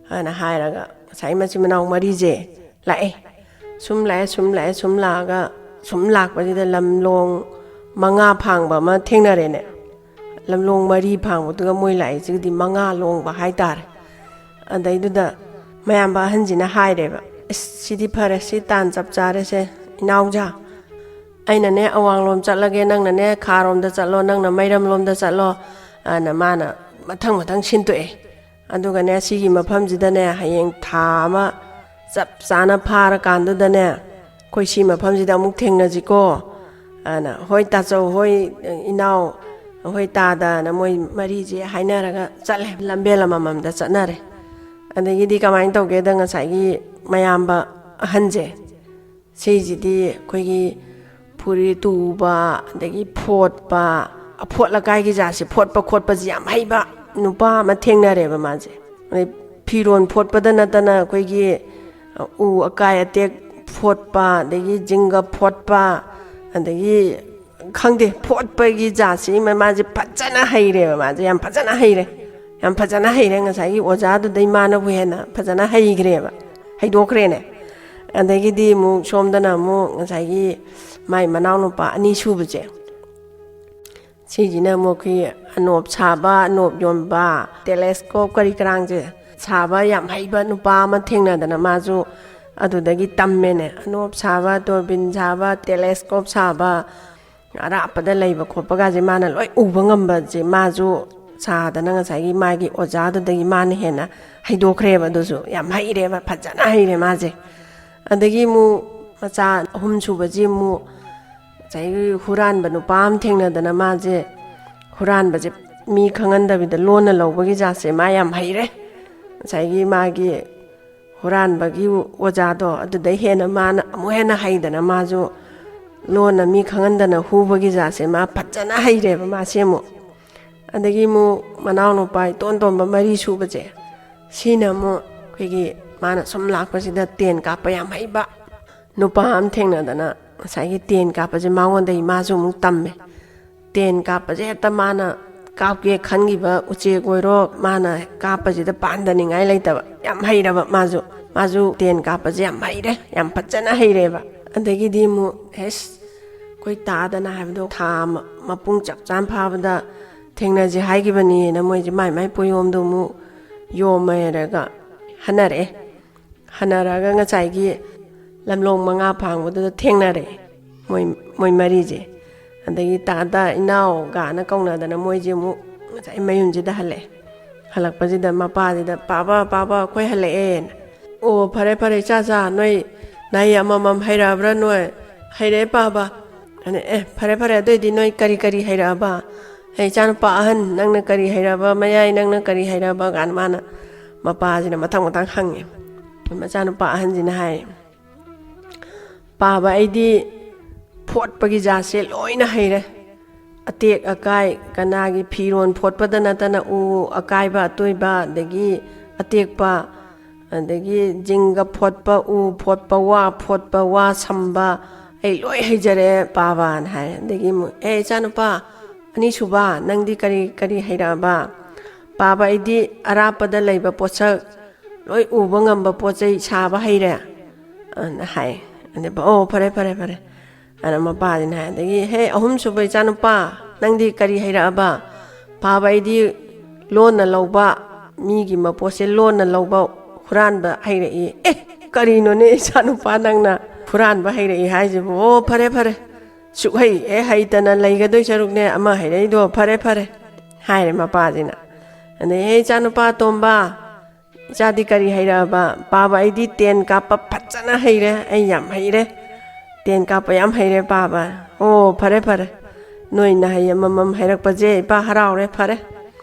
ꯍꯥꯏꯅ ꯍꯥꯏꯔꯒ ꯉꯁꯥꯏ ꯃꯆꯤꯟ ꯃꯅꯥꯎ ꯃꯔꯤꯁꯦ ꯂꯥꯛꯑꯦ ꯁꯨꯝ ꯂꯥꯛꯑꯒ ꯁꯨꯝ ꯂꯥꯛꯄꯁꯤꯗ ꯂꯝꯂꯣꯡ 5 ꯐꯥꯡꯕ ꯑꯃ ꯊꯦꯡꯅꯔꯦꯅꯦ ꯂꯝꯂꯣꯡ 4 ꯐꯥꯡꯕꯗꯨꯒ ꯃꯣꯏ ꯂꯥꯛꯏꯁꯤꯒꯗꯤ 5 ꯂꯣꯡꯕ ꯍꯥꯏꯇꯥꯔꯦ ꯑꯗꯩꯗꯨꯗ ꯃꯌꯥꯝꯕ ꯑꯍꯟꯁꯤꯅ ꯍꯥꯏꯔꯦꯕ ꯁꯤꯗꯤ ꯐꯔꯦ ꯁꯤ ꯇꯥꯟ ꯆꯞ ꯆꯥꯔꯦꯁꯦ ꯏꯅꯥꯎꯖꯥ ꯑꯩꯅꯅꯦ ꯑꯋꯥꯡꯂꯣꯝ ꯆꯠꯂꯒꯦ ꯅꯪꯅꯅꯦ ꯈꯥꯔꯣꯝꯗ ꯆꯠꯂꯣ ꯅꯪꯅ ꯃꯩꯔꯝꯂꯣꯝꯗ ꯆꯠꯂꯣ ꯑꯅ ꯃꯥꯅ ꯃꯊꯪ ꯁꯤꯟꯇꯣꯛꯑꯦ ꯑꯗꯨꯒꯅꯦ ꯁꯤꯒꯤ ꯃꯐꯝꯁꯤꯗꯅꯦ ꯍꯌꯦꯡ ꯊꯥ ꯑꯃ ꯆꯞ ꯆꯥꯅ ꯐꯥꯔꯀꯥꯟꯗꯨꯗꯅꯦ ꯑꯩꯈꯣꯏ ꯁꯤ ꯃꯐꯝꯁꯤꯗ ꯑꯃꯨꯛ ꯊꯦꯡꯅꯁꯤꯀꯣ ꯑꯅ ꯍꯣꯏ ꯇꯥꯆꯧ ꯍꯣꯏ ꯏꯅꯥꯎ ꯍꯣꯏ ꯇꯥꯗꯅ ꯃꯣꯏ ꯃꯔꯤꯁꯦ ꯍꯥꯏꯅꯔꯒ ꯆꯠꯂꯦ ꯂꯝꯕꯦꯜ ꯑꯃꯃꯝꯗ ꯆꯠꯅꯔꯦ ꯑꯗꯒꯤꯗꯤ ꯀꯃꯥꯏꯅ ꯇꯧꯒꯦꯗ ꯉꯁꯥꯏꯒꯤ ꯃꯌꯥꯝꯕ ꯑꯍꯟꯁꯦ ꯁꯤꯁꯤꯗꯤ ꯑꯩꯈꯣꯏꯒꯤ ꯐꯨꯔꯤꯠ ꯇꯨꯕ ꯑꯗꯒꯤ ꯐꯣꯠꯄ ꯑꯐꯣꯠ ꯑꯀꯥꯏꯒꯤ ꯖꯥꯠꯁꯦ ꯐꯣꯠꯄ ꯈꯣꯠꯄꯁꯤ ꯌꯥꯝ ꯍꯩꯕ ꯅꯨꯄꯥ ꯑꯃ ꯊꯦꯡꯅꯔꯦꯕ ꯃꯥꯁꯦ ꯑꯗꯩ ꯐꯤꯔꯣꯟ ꯐꯣꯠꯄꯗ ꯅꯠꯇꯅ ꯑꯩꯈꯣꯏꯒꯤ ꯎ ꯑꯀꯥꯏ ꯑꯇꯦꯛ ꯐꯣꯠꯄ ꯑꯗꯒꯤ ꯖꯤꯡꯒ ꯐꯣꯠꯄ ꯑꯗꯒꯤ ꯈꯪꯗꯦ ꯐꯣꯠꯄꯒꯤ ꯖꯥꯠꯁꯤ ꯃꯥꯁꯦ ꯐꯖꯅ ꯍꯩꯔꯦꯕ ꯃꯥꯁꯦ ꯌꯥꯝ ꯐꯖꯅ ꯍꯩꯔꯦ ꯉꯁꯥꯏꯒꯤ ꯑꯣꯖꯥꯗꯨꯗꯩ ꯃꯥꯅꯕꯨ ꯍꯦꯟꯅ ꯐꯖꯅ ꯍꯩꯗꯣꯛꯈ꯭ꯔꯦꯅꯦ ꯑꯗꯒꯤꯗꯤ ꯑꯃꯨꯛ ꯁꯣꯝꯗꯅ ꯑꯃꯨꯛ ꯉꯁꯥꯏꯒꯤ ꯃꯥꯏ ꯃꯅꯥꯎꯅꯨꯄꯥ 2 ꯁꯨꯕꯁꯦ ꯁꯤꯁꯤꯅ ꯑꯃꯨꯛ ꯑꯩꯈꯣꯏ ꯑꯅꯣꯞ ꯁꯥꯕ ꯑꯅꯣꯞ ꯌꯣꯟꯕ ꯇꯦꯂꯦꯁꯀꯣꯞ ꯀꯔꯤ ꯀꯔꯥꯡꯁꯦ ꯁꯥꯕ ꯌꯥꯝ ꯍꯩꯕ ꯅꯨꯄꯥ ꯑꯃ ꯊꯦꯡꯅꯗꯅ ꯃꯥꯁꯨ ꯑꯗꯨꯗꯒꯤ ꯇꯝꯃꯦꯅꯦ ꯑꯅꯣꯞ ꯁꯥꯕ ꯇꯣꯔꯕꯤꯟ ꯁꯥꯕ ꯇꯦꯂꯦꯁꯀꯣꯞ ꯁꯥꯕ ꯑꯔꯥꯞꯄꯗ ꯂꯩꯕ ꯈꯣꯠꯄꯒꯁꯦ ꯃꯥꯅ ꯂꯣꯏ ꯎꯕ ꯉꯝꯕꯁꯦ ꯃꯥꯁꯨ ꯁꯥꯗꯅ ꯉꯁꯥꯏꯒꯤ ꯃꯥꯒꯤ ꯑꯣꯖꯥꯗꯨꯗꯒꯤ ꯃꯥꯅ ꯍꯦꯟꯅ ꯍꯩꯗꯣꯛꯈ꯭ꯔꯦꯕ ꯑꯗꯨꯁꯨ ꯌꯥꯝ ꯍꯩꯔꯦꯕ ꯐꯖꯅ ꯍꯩꯔꯦ ꯃꯥꯁꯦ ꯑꯗꯒꯤ ꯑꯃꯨꯛ ꯃꯆꯥ 3 ꯁꯨꯕꯁꯤ ꯑꯃꯨꯛ ꯉꯁꯥꯏꯒꯤ ꯍꯨꯔꯥꯟꯕ ꯅꯨꯄꯥ ꯑꯃ ꯊꯦꯡꯅꯗꯅ ꯃꯥꯁꯦ ꯍꯨꯔꯥꯟꯕꯁꯦ ꯃꯤ ꯈꯪꯍꯟꯗꯕꯤꯗ ꯂꯣꯟꯅ ꯂꯧꯕꯒꯤ ꯖꯥꯠꯁꯦ ꯃꯥ ꯌꯥꯝ ꯍꯩꯔꯦ ꯉꯁꯥꯏꯒꯤ ꯃꯥꯒꯤ ꯍꯨꯔꯥꯟꯕꯒꯤ ꯑꯣꯖꯥꯗꯣ ꯑꯗꯨꯗꯩ ꯍꯦꯟꯅ ꯃꯥꯅ ꯑꯃꯨꯛ ꯍꯦꯟꯅ ꯍꯩꯗꯅ ꯃꯥꯁꯨ ꯂꯣꯟꯅ ꯃꯤ ꯈꯪꯍꯟꯗꯅ ꯍꯨꯕꯒꯤ ꯖꯥꯠꯁꯦ ꯃꯥ ꯐꯖꯅ ꯍꯩꯔꯦꯕ ꯃꯥꯁꯦ ꯑꯃꯨꯛ ꯑꯗꯒꯤ ꯑꯃꯨꯛ ꯃꯅꯥꯎꯅꯨꯄꯥ ꯏꯇꯣꯟ ꯇꯣꯟꯕ 4 ꯁꯨꯕꯁꯦ ꯁꯤꯅ ꯑꯃꯨꯛ ꯑꯩꯈꯣꯏꯒꯤ ꯃꯥꯅ ꯁꯨꯝ ꯂꯥꯛꯄꯁꯤꯗ ꯇꯦꯟ ꯀꯥꯞꯄ ꯌꯥꯝ ꯍꯩꯕ ꯅꯨꯄꯥ ꯑꯃ ꯊꯦꯡꯅꯗꯅ ꯉꯁꯥꯏꯒꯤ ꯇꯦꯟ ꯀꯥꯞꯄꯁꯦ ꯃꯉꯣꯟꯗꯒꯤ ꯃꯥꯁꯨ ꯑꯃꯨꯛ ꯇꯝꯃꯦ ꯇꯦꯟ ꯀꯥꯞꯄꯁꯦ ꯍꯦꯛꯇ ꯃꯥꯅ ꯀꯥꯞꯀꯦ ꯈꯟꯈꯤꯕ ꯎꯆꯦꯛ ꯑꯣꯏꯔꯣ ꯃꯥꯅ ꯀꯥꯞꯄꯁꯤꯗ ꯄꯥꯟꯗꯅꯤꯡꯉꯥꯏ ꯂꯩꯇꯕ ꯌꯥꯝ ꯍꯩꯔꯕ ꯃꯥꯁꯨ ꯇꯦꯟ ꯀꯥꯞꯄꯁꯦ ꯌꯥꯝ ꯍꯩꯔꯦ ꯌꯥꯝ ꯐꯖꯅ ꯍꯩꯔꯦꯕ ꯑꯗꯒꯤꯗꯤ ꯑꯃꯨꯛ ꯑꯩꯈꯣꯏ ꯇꯥꯗꯅ ꯍꯥꯏꯕꯗꯣ ꯊꯥ ꯃꯄꯨꯡ ꯆꯞ ꯆꯥꯅ ꯐꯥꯕꯗ ꯊꯦꯡꯅꯁꯦ ꯍꯥꯏꯈꯤꯕꯅꯤꯅ ꯃꯣꯏꯁꯦ ꯃꯥꯏ ꯄꯣꯌꯣꯝꯗꯣ ꯑꯃꯨꯛ ꯌꯣꯝꯃꯔꯒ ꯍꯟꯅꯔꯛꯑꯒ ꯉꯁꯥꯏꯒꯤ ꯂꯝꯂꯣꯡ 5 ꯐꯥꯡꯕꯗꯨꯗ ꯊꯦꯡꯅꯔꯦ ꯃꯣꯏ ꯃꯔꯤꯁꯦ ꯑꯗꯒꯤ ꯇꯥꯗ ꯏꯅꯥꯎ ꯒꯥꯅ ꯀꯧꯅꯗꯅ ꯃꯣꯏꯁꯦ ꯑꯃꯨꯛ ꯉꯁꯥꯏ ꯃꯌꯨꯝꯁꯤꯗ ꯍꯜꯂꯛꯄꯁꯤꯗ ꯃꯄꯥꯁꯤꯗ ꯄꯥꯕ ꯑꯩꯈꯣꯏ ꯍꯜꯂꯛꯑꯦꯅ ꯑꯣ ꯐꯔꯦ ꯏꯆꯥ ꯅꯣꯏ ꯅꯍꯩ ꯑꯃꯃꯝ ꯍꯩꯔꯛꯑꯕ꯭ꯔꯥ ꯅꯣꯏ ꯍꯩꯔꯛꯑꯦ ꯄꯥꯕ ꯑꯗ ꯐꯔꯦ ꯑꯗꯨꯑꯣꯏꯗꯤ ꯅꯣꯏ ꯀꯔꯤ ꯍꯩꯔꯛꯑꯕ ꯏꯆꯥꯅꯨꯄꯥ ꯑꯍꯟ ꯅꯪꯅ ꯀꯔꯤ ꯍꯩꯔꯛꯑꯕ ꯃꯌꯥꯏ ꯅꯪꯅ ꯀꯔꯤ ꯍꯩꯔꯛꯑꯕ ꯀꯥꯟꯅ ꯃꯥꯅ ꯃꯄꯥꯁꯤꯅ ꯃꯊꯪ ꯍꯪꯉꯦ ꯃꯆꯥꯅꯨꯄꯥ ꯑꯍꯟꯁꯤꯅ ꯍꯥꯏ ꯄꯥꯕ ꯑꯩꯗꯤ ꯐꯣꯠꯄꯒꯤ ꯖꯥꯠꯁꯦ ꯂꯣꯏꯅ ꯍꯩꯔꯦ ꯑꯇꯦꯛ ꯑꯀꯥꯏ ꯀꯅꯥꯒꯤ ꯐꯤꯔꯣꯟ ꯐꯣꯠꯄꯗ ꯅꯠꯇꯅ ꯎ ꯑꯀꯥꯏꯕ ꯑꯇꯣꯏꯕ ꯑꯗꯒꯤ ꯑꯇꯦꯛꯄ ꯑꯗꯒꯤ ꯖꯤꯡꯒ ꯐꯣꯠꯄ ꯎ ꯐꯣꯠꯄ ꯋꯥ ꯐꯣꯠꯄ ꯋꯥ ꯁꯝꯕ ꯑꯩ ꯂꯣꯏ ꯍꯩꯖꯔꯦ ꯄꯥꯕꯅ ꯍꯥꯏꯔꯦ ꯑꯗꯒꯤ ꯑꯃꯨꯛ ꯏꯆꯥꯅꯨꯄꯥ ꯑꯅꯤꯁꯨꯕ ꯅꯪꯗꯤ ꯀꯔꯤ ꯍꯩꯔꯛꯑꯕ ꯄꯥꯕ ꯑꯩꯗꯤ ꯑꯔꯥꯞꯄꯗ ꯂꯩꯕ ꯄꯣꯠꯁꯛ ꯂꯣꯏ ꯎꯕ ꯉꯝꯕ ꯄꯣꯠ ꯆꯩ ꯁꯥꯕ ꯍꯩꯔꯦ ꯑꯅ ꯍꯥꯏ ꯑꯗꯩ ꯑꯣ ꯐꯔꯦ ꯑꯅ ꯃꯄꯥꯁꯤꯅ ꯍꯥꯏ ꯑꯗꯒꯤ ꯑꯍꯨꯝꯁꯨꯕ ꯏꯆꯥꯅꯨꯄꯥ ꯅꯪꯗꯤ ꯀꯔꯤ ꯍꯩꯔꯛꯑꯕ ꯄꯥꯕ ꯑꯩꯗꯤ ꯂꯣꯟꯅ ꯂꯧꯕ ꯃꯤꯒꯤ ꯃꯄꯣꯠꯁꯦ ꯂꯣꯟꯅ ꯂꯧꯕ ꯍꯨꯔꯥꯟꯕ ꯍꯩꯔꯛꯏ ꯀꯔꯤꯅꯣꯅꯦ ꯏꯆꯥꯅꯨꯄꯥ ꯅꯪꯅ ꯍꯨꯔꯥꯟꯕ ꯍꯩꯔꯛꯏ ꯍꯥꯏꯁꯤꯕꯨ ꯑꯣ ꯐꯔꯦ ꯁꯨꯛꯍꯩ ꯍꯩꯇꯅ ꯂꯩꯒꯗꯣꯏ ꯁꯔꯨꯛꯅꯦ ꯑꯃ ꯍꯩꯔꯛꯏꯗꯣ ꯐꯔꯦ ꯍꯥꯏꯔꯦ ꯃꯄꯥꯁꯤꯅ ꯑꯗꯩ ꯏꯆꯥꯅꯨꯄꯥ ꯑꯇꯣꯝꯕ ꯏꯆꯥꯗꯤ ꯀꯔꯤ ꯍꯩꯔꯛꯑꯕ ꯄꯥꯕ ꯑꯩꯗꯤ ꯇꯦꯟ ꯀꯥꯞꯄ ꯐꯖꯅ ꯍꯩꯔꯦ ꯑꯩ ꯌꯥꯝ ꯍꯩꯔꯦ ꯇꯦꯟ ꯀꯥꯞꯄ ꯌꯥꯝ ꯍꯩꯔꯦ ꯄꯥꯕ ꯑꯣ ꯐꯔꯦ ꯅꯣꯏꯅ ꯍꯩ ꯑꯃꯃꯝ ꯍꯩꯔꯛꯄꯁꯦ ꯏꯄꯥ ꯍꯔꯥꯎꯔꯦ ꯐꯔꯦ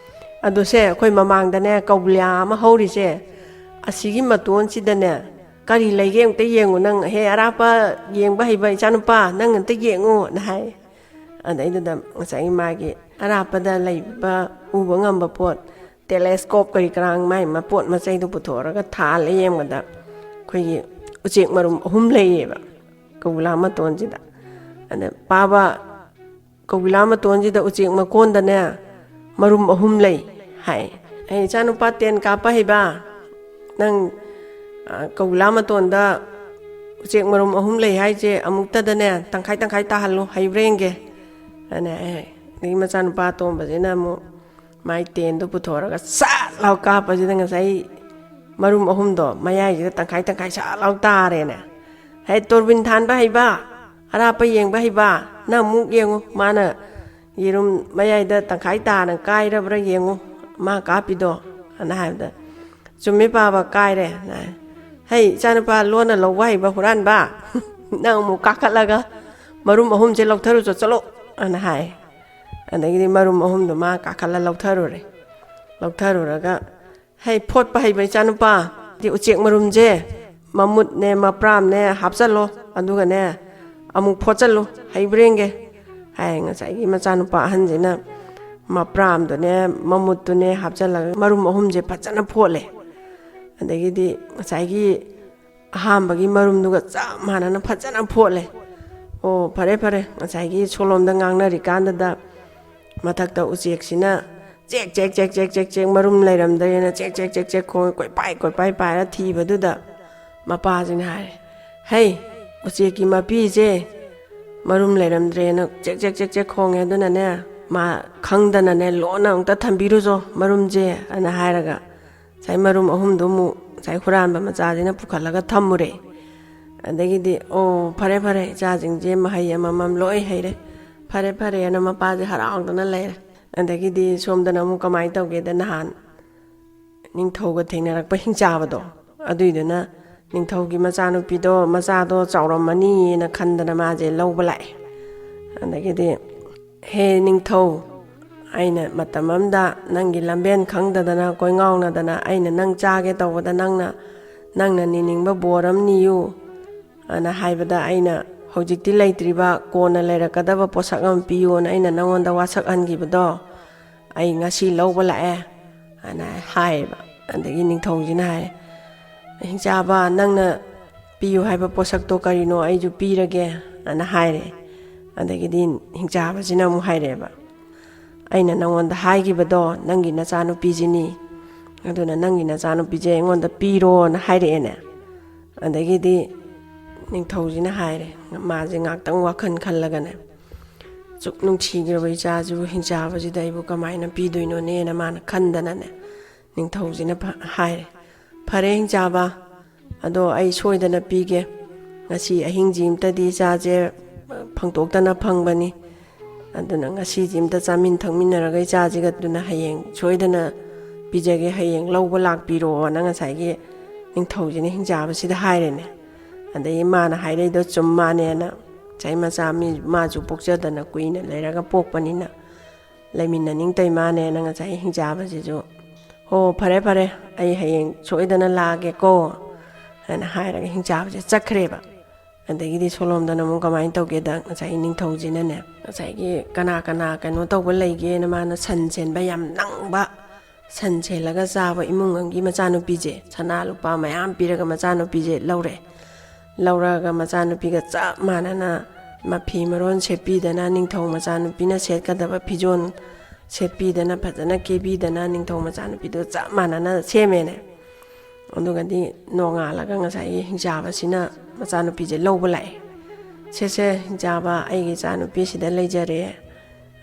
ꯑꯗꯨꯁꯦ ꯑꯩꯈꯣꯏ ꯃꯃꯥꯡꯗꯅꯦ ꯀꯧꯕ꯭ꯂꯤꯌꯥ ꯑꯃ ꯍꯧꯔꯤꯁꯦ ꯑꯁꯤꯒꯤ ꯃꯇꯣꯟꯁꯤꯗꯅꯦ ꯀꯔꯤ ꯂꯩꯒꯦ ꯑꯝꯇ ꯌꯦꯡꯉꯨ ꯅꯪ ꯑꯔꯥꯞꯄ ꯌꯦꯡꯕ ꯍꯩꯕ ꯏꯆꯥꯅꯨꯄꯥ ꯅꯪ ꯑꯝꯇ ꯌꯦꯡꯉꯨꯅ ꯍꯥꯏ ꯑꯗꯩꯗꯨꯗ ꯉꯁꯥꯏꯒꯤ ꯃꯥꯒꯤ ꯑꯔꯥꯞꯄꯗ ꯂꯩꯕ ꯎꯕ ꯉꯝꯕ ꯄꯣꯠ ꯇꯦꯂꯦꯁꯀꯣꯞ ꯀꯔꯤ ꯀꯔꯥꯡ ꯃꯥꯏ ꯃꯄꯣꯠ ꯃꯆꯩꯗꯨ ꯄꯨꯊꯣꯛꯑꯒ ꯊꯥꯜꯂ ꯌꯦꯡꯕꯗ ꯑꯩꯈꯣꯏꯒꯤ ꯎꯆꯦꯛ ꯃꯔꯨꯝ 3 ꯂꯩꯌꯦꯕ ꯀꯧꯕ꯭ꯂꯥ ꯃꯇꯣꯟꯁꯤꯗ ꯑꯗ ꯄꯥꯕ ꯀꯧꯕ꯭ꯂꯥ ꯃꯇꯣꯟꯁꯤꯗ ꯎꯆꯦꯛ ꯃꯀꯣꯟꯗꯅꯦ ꯃꯔꯨꯝ 3 ꯂꯩ ꯍꯥꯏ ꯏꯆꯥꯅꯨꯄꯥ ꯇꯦꯟ ꯀꯥꯞꯄ ꯍꯩꯕ ꯅꯪ ꯀꯧꯕ꯭ꯂꯥ ꯃꯇꯣꯟꯗ ꯎꯆꯦꯛ ꯃꯔꯨꯝ 3 ꯂꯩ ꯍꯥꯏꯁꯦ ꯑꯃꯨꯛꯇꯗꯅꯦ ꯇꯪꯈꯥꯏ ꯇꯥꯍꯜꯂꯨ ꯍꯩꯕ꯭ꯔꯥ ꯌꯦꯡꯒꯦ ꯑꯅ ꯑꯗꯒꯤ ꯃꯆꯥꯅꯨꯄꯥ ꯑꯇꯣꯝꯕꯁꯤꯅ ꯑꯃꯨꯛ ꯃꯥꯏ ꯇꯦꯟꯗꯣ ꯄꯨꯊꯣꯛꯑꯒ ꯁꯥꯠ ꯂꯥꯎ ꯀꯥꯞꯄꯁꯤꯗ ꯉꯁꯥꯏ ꯃꯔꯨꯝ 3ꯗꯣ ꯃꯌꯥꯏꯁꯤꯗ ꯇꯪꯈꯥꯏ ꯁꯥꯠ ꯂꯥꯎ ꯇꯥꯔꯦꯅꯦ ꯇꯣꯔꯕꯤꯟ ꯊꯥꯟꯕ ꯍꯩꯕ ꯑꯔꯥꯞꯄ ꯌꯦꯡꯕ ꯍꯩꯕ ꯅꯪ ꯑꯃꯨꯛ ꯌꯦꯡꯉꯨ ꯃꯥꯅ ꯌꯦꯔꯨꯝ ꯃꯌꯥꯏꯗ ꯇꯪꯈꯥꯏ ꯇꯥꯅ ꯀꯥꯏꯔꯕ꯭ꯔꯥ ꯌꯦꯡꯉꯨ ꯃꯥ ꯀꯥꯞꯄꯤꯗꯣ ꯑꯅ ꯍꯥꯏꯕꯗ ꯆꯨꯝꯃꯤ ꯄꯥꯕ ꯀꯥꯏꯔꯦ ꯏꯆꯥꯅꯨꯄꯥ ꯂꯣꯟꯅ ꯂꯧꯕ ꯍꯩꯕ ꯍꯨꯔꯥꯟꯕ ꯅꯪ ꯑꯃꯨꯛ ꯀꯥꯈꯠꯂꯒ ꯃꯔꯨꯝ 3ꯁꯦ ꯂꯧꯊꯔꯨꯆꯣ ꯆꯠꯂꯣ ꯑꯅ ꯍꯥꯏ ꯑꯗꯒꯤꯗꯤ ꯃꯔꯨꯝ 3ꯗꯣ ꯃꯥ ꯀꯥꯈꯠꯂ ꯂꯧꯊꯔꯨꯔꯒ ꯐꯣꯠꯄ ꯍꯩꯕ ꯏꯆꯥꯅꯨꯄꯥ ꯎꯆꯦꯛ ꯃꯔꯨꯝꯁꯦ ꯃꯃꯨꯠꯅꯦ ꯃꯄ꯭ꯔꯥꯝꯅꯦ ꯍꯥꯞꯆꯜꯂꯣ ꯑꯗꯨꯒꯅꯦ ꯑꯃꯨꯛ ꯐꯣꯠꯆꯜꯂꯨ ꯍꯩꯕ꯭ꯔꯥ ꯌꯦꯡꯒꯦ ꯉꯁꯥꯏꯒꯤ ꯃꯆꯥꯅꯨꯄꯥ ꯑꯍꯟꯁꯤꯅ ꯃꯄ꯭ꯔꯥꯝꯗꯨꯅꯦ ꯃꯃꯨꯠꯇꯨꯅꯦ ꯍꯥꯞꯆꯜꯂꯒ ꯃꯔꯨꯝ 3ꯁꯦ ꯐꯖꯅ ꯐꯣꯠꯂꯦ ꯑꯗꯒꯤꯗꯤ ꯉꯁꯥꯏꯒꯤ ꯑꯍꯥꯝꯕꯒꯤ ꯃꯔꯨꯝꯗꯨꯒ ꯆꯞ ꯃꯥꯟꯅꯅ ꯐꯖꯅ ꯐꯣꯠꯂꯦ ꯑꯣ ꯐꯔꯦ ꯉꯁꯥꯏꯒꯤ ꯁꯣꯂꯣꯝꯗ ꯉꯥꯡꯅꯔꯤꯀꯥꯟꯗꯗ ꯃꯊꯛꯇ ꯎꯆꯦꯛꯁꯤꯅ ꯆꯦꯛ ꯃꯔꯨꯝ ꯂꯩꯔꯝꯗ꯭ꯔꯦꯅ ꯆꯦꯛ ꯈꯣꯡ ꯀꯣꯏꯄꯥꯏ ꯄꯥꯏꯔ ꯊꯤꯕꯗꯨꯗ ꯃꯄꯥꯁꯤꯅ ꯍꯥꯏꯔꯦ ꯎꯆꯦꯛꯀꯤ ꯃꯄꯤꯁꯦ ꯃꯔꯨꯝ ꯂꯩꯔꯝꯗ꯭ꯔꯦꯅ ꯆꯦꯛ ꯈꯣꯡꯉꯦ ꯑꯗꯨꯅꯅꯦ ꯃꯥ ꯈꯪꯗꯅꯅꯦ ꯂꯣꯟꯅ ꯑꯃꯨꯛꯇ ꯊꯝꯕꯤꯔꯨꯆꯣ ꯃꯔꯨꯝꯁꯦ ꯑꯅ ꯍꯥꯏꯔꯒ ꯉꯁꯥꯏ ꯃꯔꯨꯝ 3ꯗꯣ ꯑꯃꯨꯛ ꯉꯁꯥꯏ ꯍꯨꯔꯥꯟꯕ ꯃꯆꯥꯁꯤꯅ ꯄꯨꯈꯠꯂꯒ ꯊꯝꯃꯨꯔꯦ ꯑꯗꯒꯤꯗꯤ ꯑꯣ ꯐꯔꯦ ꯏꯆꯥꯁꯤꯡꯁꯦ ꯃꯍꯩ ꯑꯃꯃꯝ ꯂꯣꯏ ꯍꯩꯔꯦ ꯐꯔꯦꯅ ꯃꯄꯥꯁꯦ ꯍꯔꯥꯎꯗꯅ ꯂꯩꯔꯦ ꯑꯗꯒꯤꯗꯤ ꯁꯣꯝꯗꯅ ꯑꯃꯨꯛ ꯀꯃꯥꯏꯅ ꯇꯧꯒꯦꯗ ꯅꯍꯥꯟ ꯅꯤꯡꯊꯧꯒ ꯊꯦꯡꯅꯔꯛꯄ ꯍꯤꯡꯆꯥꯕꯗꯣ ꯑꯗꯨꯏꯗꯨꯅ ꯅꯤꯡꯊꯧꯒꯤ ꯃꯆꯥꯗꯣ ꯆꯥꯎꯔꯝꯃꯅꯤꯅ ꯈꯟꯗꯅ ꯃꯥꯁꯦ ꯂꯧꯕ ꯂꯥꯛꯑꯦ ꯑꯗꯒꯤꯗꯤ ꯅꯤꯡꯊꯧ ꯑꯩꯅ ꯃꯇꯝ ꯑꯃꯗ ꯅꯪꯒꯤ ꯂꯝꯕꯦꯟ ꯈꯪꯗꯗꯅ ꯀꯣꯏꯉꯥꯎꯅꯗꯅ ꯑꯩꯅ ꯅꯪ ꯆꯥꯒꯦ ꯇꯧꯕꯗ ꯅꯪꯅ ꯅꯤꯅꯤꯡꯕ ꯕꯣꯔ ꯑꯃ ꯅꯤꯌꯨ ꯑꯅ ꯍꯥꯏꯕꯗ ꯑꯩꯅ ꯍꯧꯖꯤꯛꯇꯤ ꯂꯩꯇ꯭ꯔꯤꯕ ꯀꯣꯟꯅ ꯂꯩꯔꯛꯀꯗꯕ ꯄꯣꯠꯁꯛ ꯑꯃ ꯄꯤꯌꯨꯅ ꯑꯩꯅ ꯅꯪꯉꯣꯟꯗ ꯋꯥꯁꯛꯍꯟꯈꯤꯕꯗꯣ ꯑꯩ ꯉꯁꯤ ꯂꯧꯕ ꯂꯥꯛꯑꯦ ꯑꯅ ꯍꯥꯏꯌꯦꯕ ꯑꯗꯒꯤ ꯅꯤꯡꯊꯧꯁꯤꯅ ꯍꯥꯏꯔꯦ ꯍꯤꯡꯆꯥꯕ ꯅꯪꯅ ꯄꯤꯌꯨ ꯍꯥꯏꯕ ꯄꯣꯠꯁꯛꯇꯣ ꯀꯔꯤꯅꯣ ꯑꯩꯁꯨ ꯄꯤꯔꯒꯦ ꯑꯅ ꯍꯥꯏꯔꯦ ꯑꯗꯒꯤꯗꯤ ꯍꯤꯡꯆꯥꯕꯁꯤꯅ ꯑꯃꯨꯛ ꯍꯥꯏꯔꯛꯑꯦꯕ ꯑꯩꯅ ꯅꯪꯉꯣꯟꯗ ꯍꯥꯏꯈꯤꯕꯗꯣ ꯅꯪꯒꯤ ꯅꯆꯥꯅꯨꯄꯤꯁꯤꯅꯤ ꯑꯗꯨꯅ ꯅꯪꯒꯤ ꯅꯆꯥꯅꯨꯄꯤꯁꯦ ꯑꯩꯉꯣꯟꯗ ꯄꯤꯔꯣꯅ ꯍꯥꯏꯔꯛꯑꯦꯅꯦ ꯑꯗꯒꯤꯗꯤ ꯅꯤꯡꯊꯧꯁꯤꯅ ꯍꯥꯏꯔꯦ ꯃꯥꯁꯦ ꯉꯥꯛꯇꯪ ꯋꯥꯈꯜ ꯈꯜꯂꯒꯅꯦ ꯁꯨꯛ ꯅꯨꯡꯁꯤꯈ꯭ꯔꯕ ꯏꯆꯥꯁꯤꯕꯨ ꯍꯤꯡꯆꯥꯕꯁꯤꯗ ꯑꯩꯕꯨ ꯀꯃꯥꯏꯅ ꯄꯤꯗꯣꯏꯅꯣꯅꯦꯅ ꯃꯥꯅ ꯈꯟꯗꯅꯅꯦ ꯅꯤꯡꯊꯧꯁꯤꯅ ꯍꯥꯏꯔꯦ ꯐꯔꯦ ꯍꯤꯡꯆꯥꯕ ꯑꯗꯣ ꯑꯩ ꯁꯣꯏꯗꯅ ꯄꯤꯒꯦ ꯉꯁꯤ ꯑꯍꯤꯡꯁꯤ ꯑꯃꯇꯗꯤ ꯏꯆꯥꯁꯦ ꯐꯪꯗꯣꯛꯇꯅ ꯐꯪꯕꯅꯤ ꯑꯗꯨꯅ ꯉꯁꯤꯁꯤ ꯑꯃꯇ ꯆꯥꯃꯤꯟ ꯊꯛꯃꯤꯟꯅꯔꯒ ꯏꯆꯥꯁꯤꯒ ꯑꯗꯨꯅ ꯍꯌꯦꯡ ꯁꯣꯏꯗꯅ ꯄꯤꯖꯒꯦ ꯍꯌꯦꯡ ꯂꯧꯕ ꯂꯥꯛꯄꯤꯔꯣꯅ ꯉꯁꯥꯏꯒꯤ ꯅꯤꯡꯊꯧꯁꯤꯅ ꯍꯤꯡꯆꯥꯕꯁꯤꯗ ꯍꯥꯏꯔꯦꯅꯦ ꯑꯗꯒꯤ ꯃꯥꯅ ꯍꯥꯏꯔꯛꯏꯗꯣ ꯆꯨꯝ ꯃꯥꯅꯦꯅ ꯉꯁꯥꯏ ꯃꯆꯥ ꯃꯥꯁꯨ ꯄꯣꯛꯆꯗꯅ ꯀꯨꯏꯅ ꯂꯩꯔꯒ ꯄꯣꯛꯄꯅꯤꯅ ꯂꯩꯃꯤꯟꯅꯅꯤꯡꯇꯩ ꯃꯥꯅꯦꯅ ꯉꯁꯥꯏ ꯍꯤꯡꯆꯥꯕꯁꯤꯁꯨ ꯍꯣ ꯐꯔꯦ ꯑꯩ ꯍꯌꯦꯡ ꯁꯣꯏꯗꯅ ꯂꯥꯛꯑꯒꯦꯀꯣ ꯍꯥꯏꯅ ꯍꯥꯏꯔꯒ ꯍꯤꯡꯆꯥꯕꯁꯦ ꯆꯠꯈ꯭ꯔꯦꯕ ꯑꯗꯒꯤꯗꯤ ꯁꯣꯂꯣꯝꯗꯅ ꯑꯃꯨꯛ ꯀꯃꯥꯏꯅ ꯇꯧꯒꯦꯗ ꯉꯁꯥꯏ ꯅꯤꯡꯊꯧꯁꯤꯅꯅꯦ ꯉꯁꯥꯏꯒꯤ ꯀꯅꯥ ꯀꯩꯅꯣ ꯇꯧꯕ ꯂꯩꯒꯦꯅ ꯃꯥꯅ ꯁꯟ ꯁꯦꯟꯕ ꯌꯥꯝ ꯅꯪꯕ ꯁꯟ ꯁꯦꯜꯂꯒ ꯆꯥꯕ ꯏꯃꯨꯡ ꯑꯃꯒꯤ ꯃꯆꯥꯅꯨꯄꯤꯁꯦ ꯁꯅꯥ ꯂꯨꯄꯥ ꯃꯌꯥꯝ ꯄꯤꯔꯒ ꯃꯆꯥꯅꯨꯄꯤꯁꯦ ꯂꯧꯔꯒ ꯃꯆꯥꯅꯨꯄꯤꯒ ꯆꯞ ꯃꯥꯟꯅꯅ ꯃꯐꯤ ꯃꯔꯣꯟ ꯁꯦꯠꯄꯤꯗꯅ ꯅꯤꯡꯊꯧ ꯃꯆꯥꯅꯨꯄꯤꯅ ꯁꯦꯠꯀꯗꯕ ꯐꯤꯖꯣꯜ ꯁꯦꯠꯄꯤꯗꯅ ꯐꯖꯅ ꯀꯦꯕꯤꯗꯅ ꯅꯤꯡꯊꯧ ꯃꯆꯥꯅꯨꯄꯤꯗꯣ ꯆꯞ ꯃꯥꯟꯅꯅ ꯁꯦꯝꯃꯦꯅꯦ ꯑꯗꯨꯒꯗꯤ ꯅꯣꯡꯉꯥꯜꯂꯒ ꯉꯁꯥꯏꯒꯤ ꯍꯤꯡꯆꯥꯕꯁꯤꯅ ꯃꯆꯥꯅꯨꯄꯤꯁꯦ ꯂꯧꯕ ꯂꯥꯛꯑꯦ ꯁꯦꯁꯦ ꯍꯤꯡꯆꯥꯕ ꯑꯩꯒꯤ ꯏꯆꯥꯅꯨꯄꯤꯁꯤꯗ ꯂꯩꯖꯔꯦ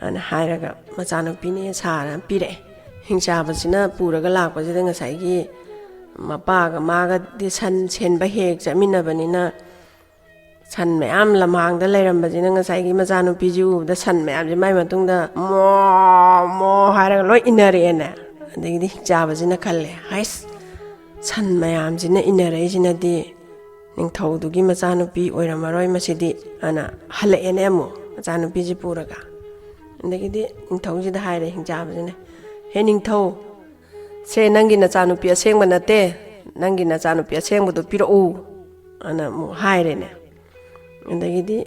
ꯑꯅ ꯍꯥꯏꯔꯒ ꯃꯆꯥꯅꯨꯄꯤꯅꯦ ꯁꯥꯔꯅ ꯄꯤꯔꯛꯑꯦ ꯍꯤꯡꯆꯥꯕꯁꯤꯅ ꯄꯨꯔꯒ ꯂꯥꯛꯄꯁꯤꯗ ꯉꯁꯥꯏꯒꯤ ꯃꯄꯥꯒ ꯃꯥꯒꯗꯤ ꯁꯟ ꯁꯦꯟꯕ ꯍꯦꯛ ꯆꯠꯃꯤꯟꯅꯕꯅꯤꯅ ꯁꯟ ꯃꯌꯥꯝ ꯂꯝꯍꯥꯡꯗ ꯂꯩꯔꯝꯕꯁꯤꯅ ꯉꯁꯥꯏꯒꯤ ꯃꯆꯥꯅꯨꯄꯤꯁꯤ ꯎꯕꯗ ꯁꯟ ꯃꯌꯥꯝꯁꯦ ꯃꯥꯏ ꯃꯇꯨꯡꯗ ꯃꯣ ꯃꯣ ꯍꯥꯏꯔꯒ ꯂꯣꯏ ꯏꯟꯅꯔꯛꯑꯦꯅꯦ ꯑꯗꯒꯤꯗꯤ ꯍꯤꯡꯆꯥꯕꯁꯤꯅ ꯈꯜꯂꯦ ꯍꯥꯏꯁ ꯁꯟ ꯃꯌꯥꯝꯁꯤꯅ ꯏꯟꯅꯔꯛꯏꯁꯤꯅꯗꯤ ꯅꯤꯡꯊꯧꯗꯨꯒꯤ ꯃꯆꯥꯅꯨꯄꯤ ꯑꯣꯏꯔꯝꯃꯔꯣꯏ ꯃꯁꯤꯗꯤ ꯑꯅ ꯍꯜꯂꯛꯑꯦꯅꯦ ꯑꯃꯨꯛ ꯃꯆꯥꯅꯨꯄꯤꯁꯤ ꯄꯨꯔꯒ ꯑꯗꯒꯤꯗꯤ ꯅꯤꯡꯊꯧꯁꯤꯗ ꯍꯥꯏꯔꯦ ꯍꯤꯡꯆꯥꯕꯁꯤꯅ ꯍꯦ ꯅꯤꯡꯊꯧ ꯁꯦ ꯅꯪꯒꯤ ꯅꯆꯥꯅꯨꯄꯤ ꯑꯁꯦꯡꯕ ꯅꯠꯇꯦ ꯅꯪꯒꯤ ꯅꯆꯥꯅꯨꯄꯤ ꯑꯁꯦꯡꯕꯗꯣ ꯄꯤꯔꯛꯎ ꯑꯅ ꯑꯃꯨꯛ ꯍꯥꯏꯔꯦꯅꯦ ꯑꯗꯒꯤꯗꯤ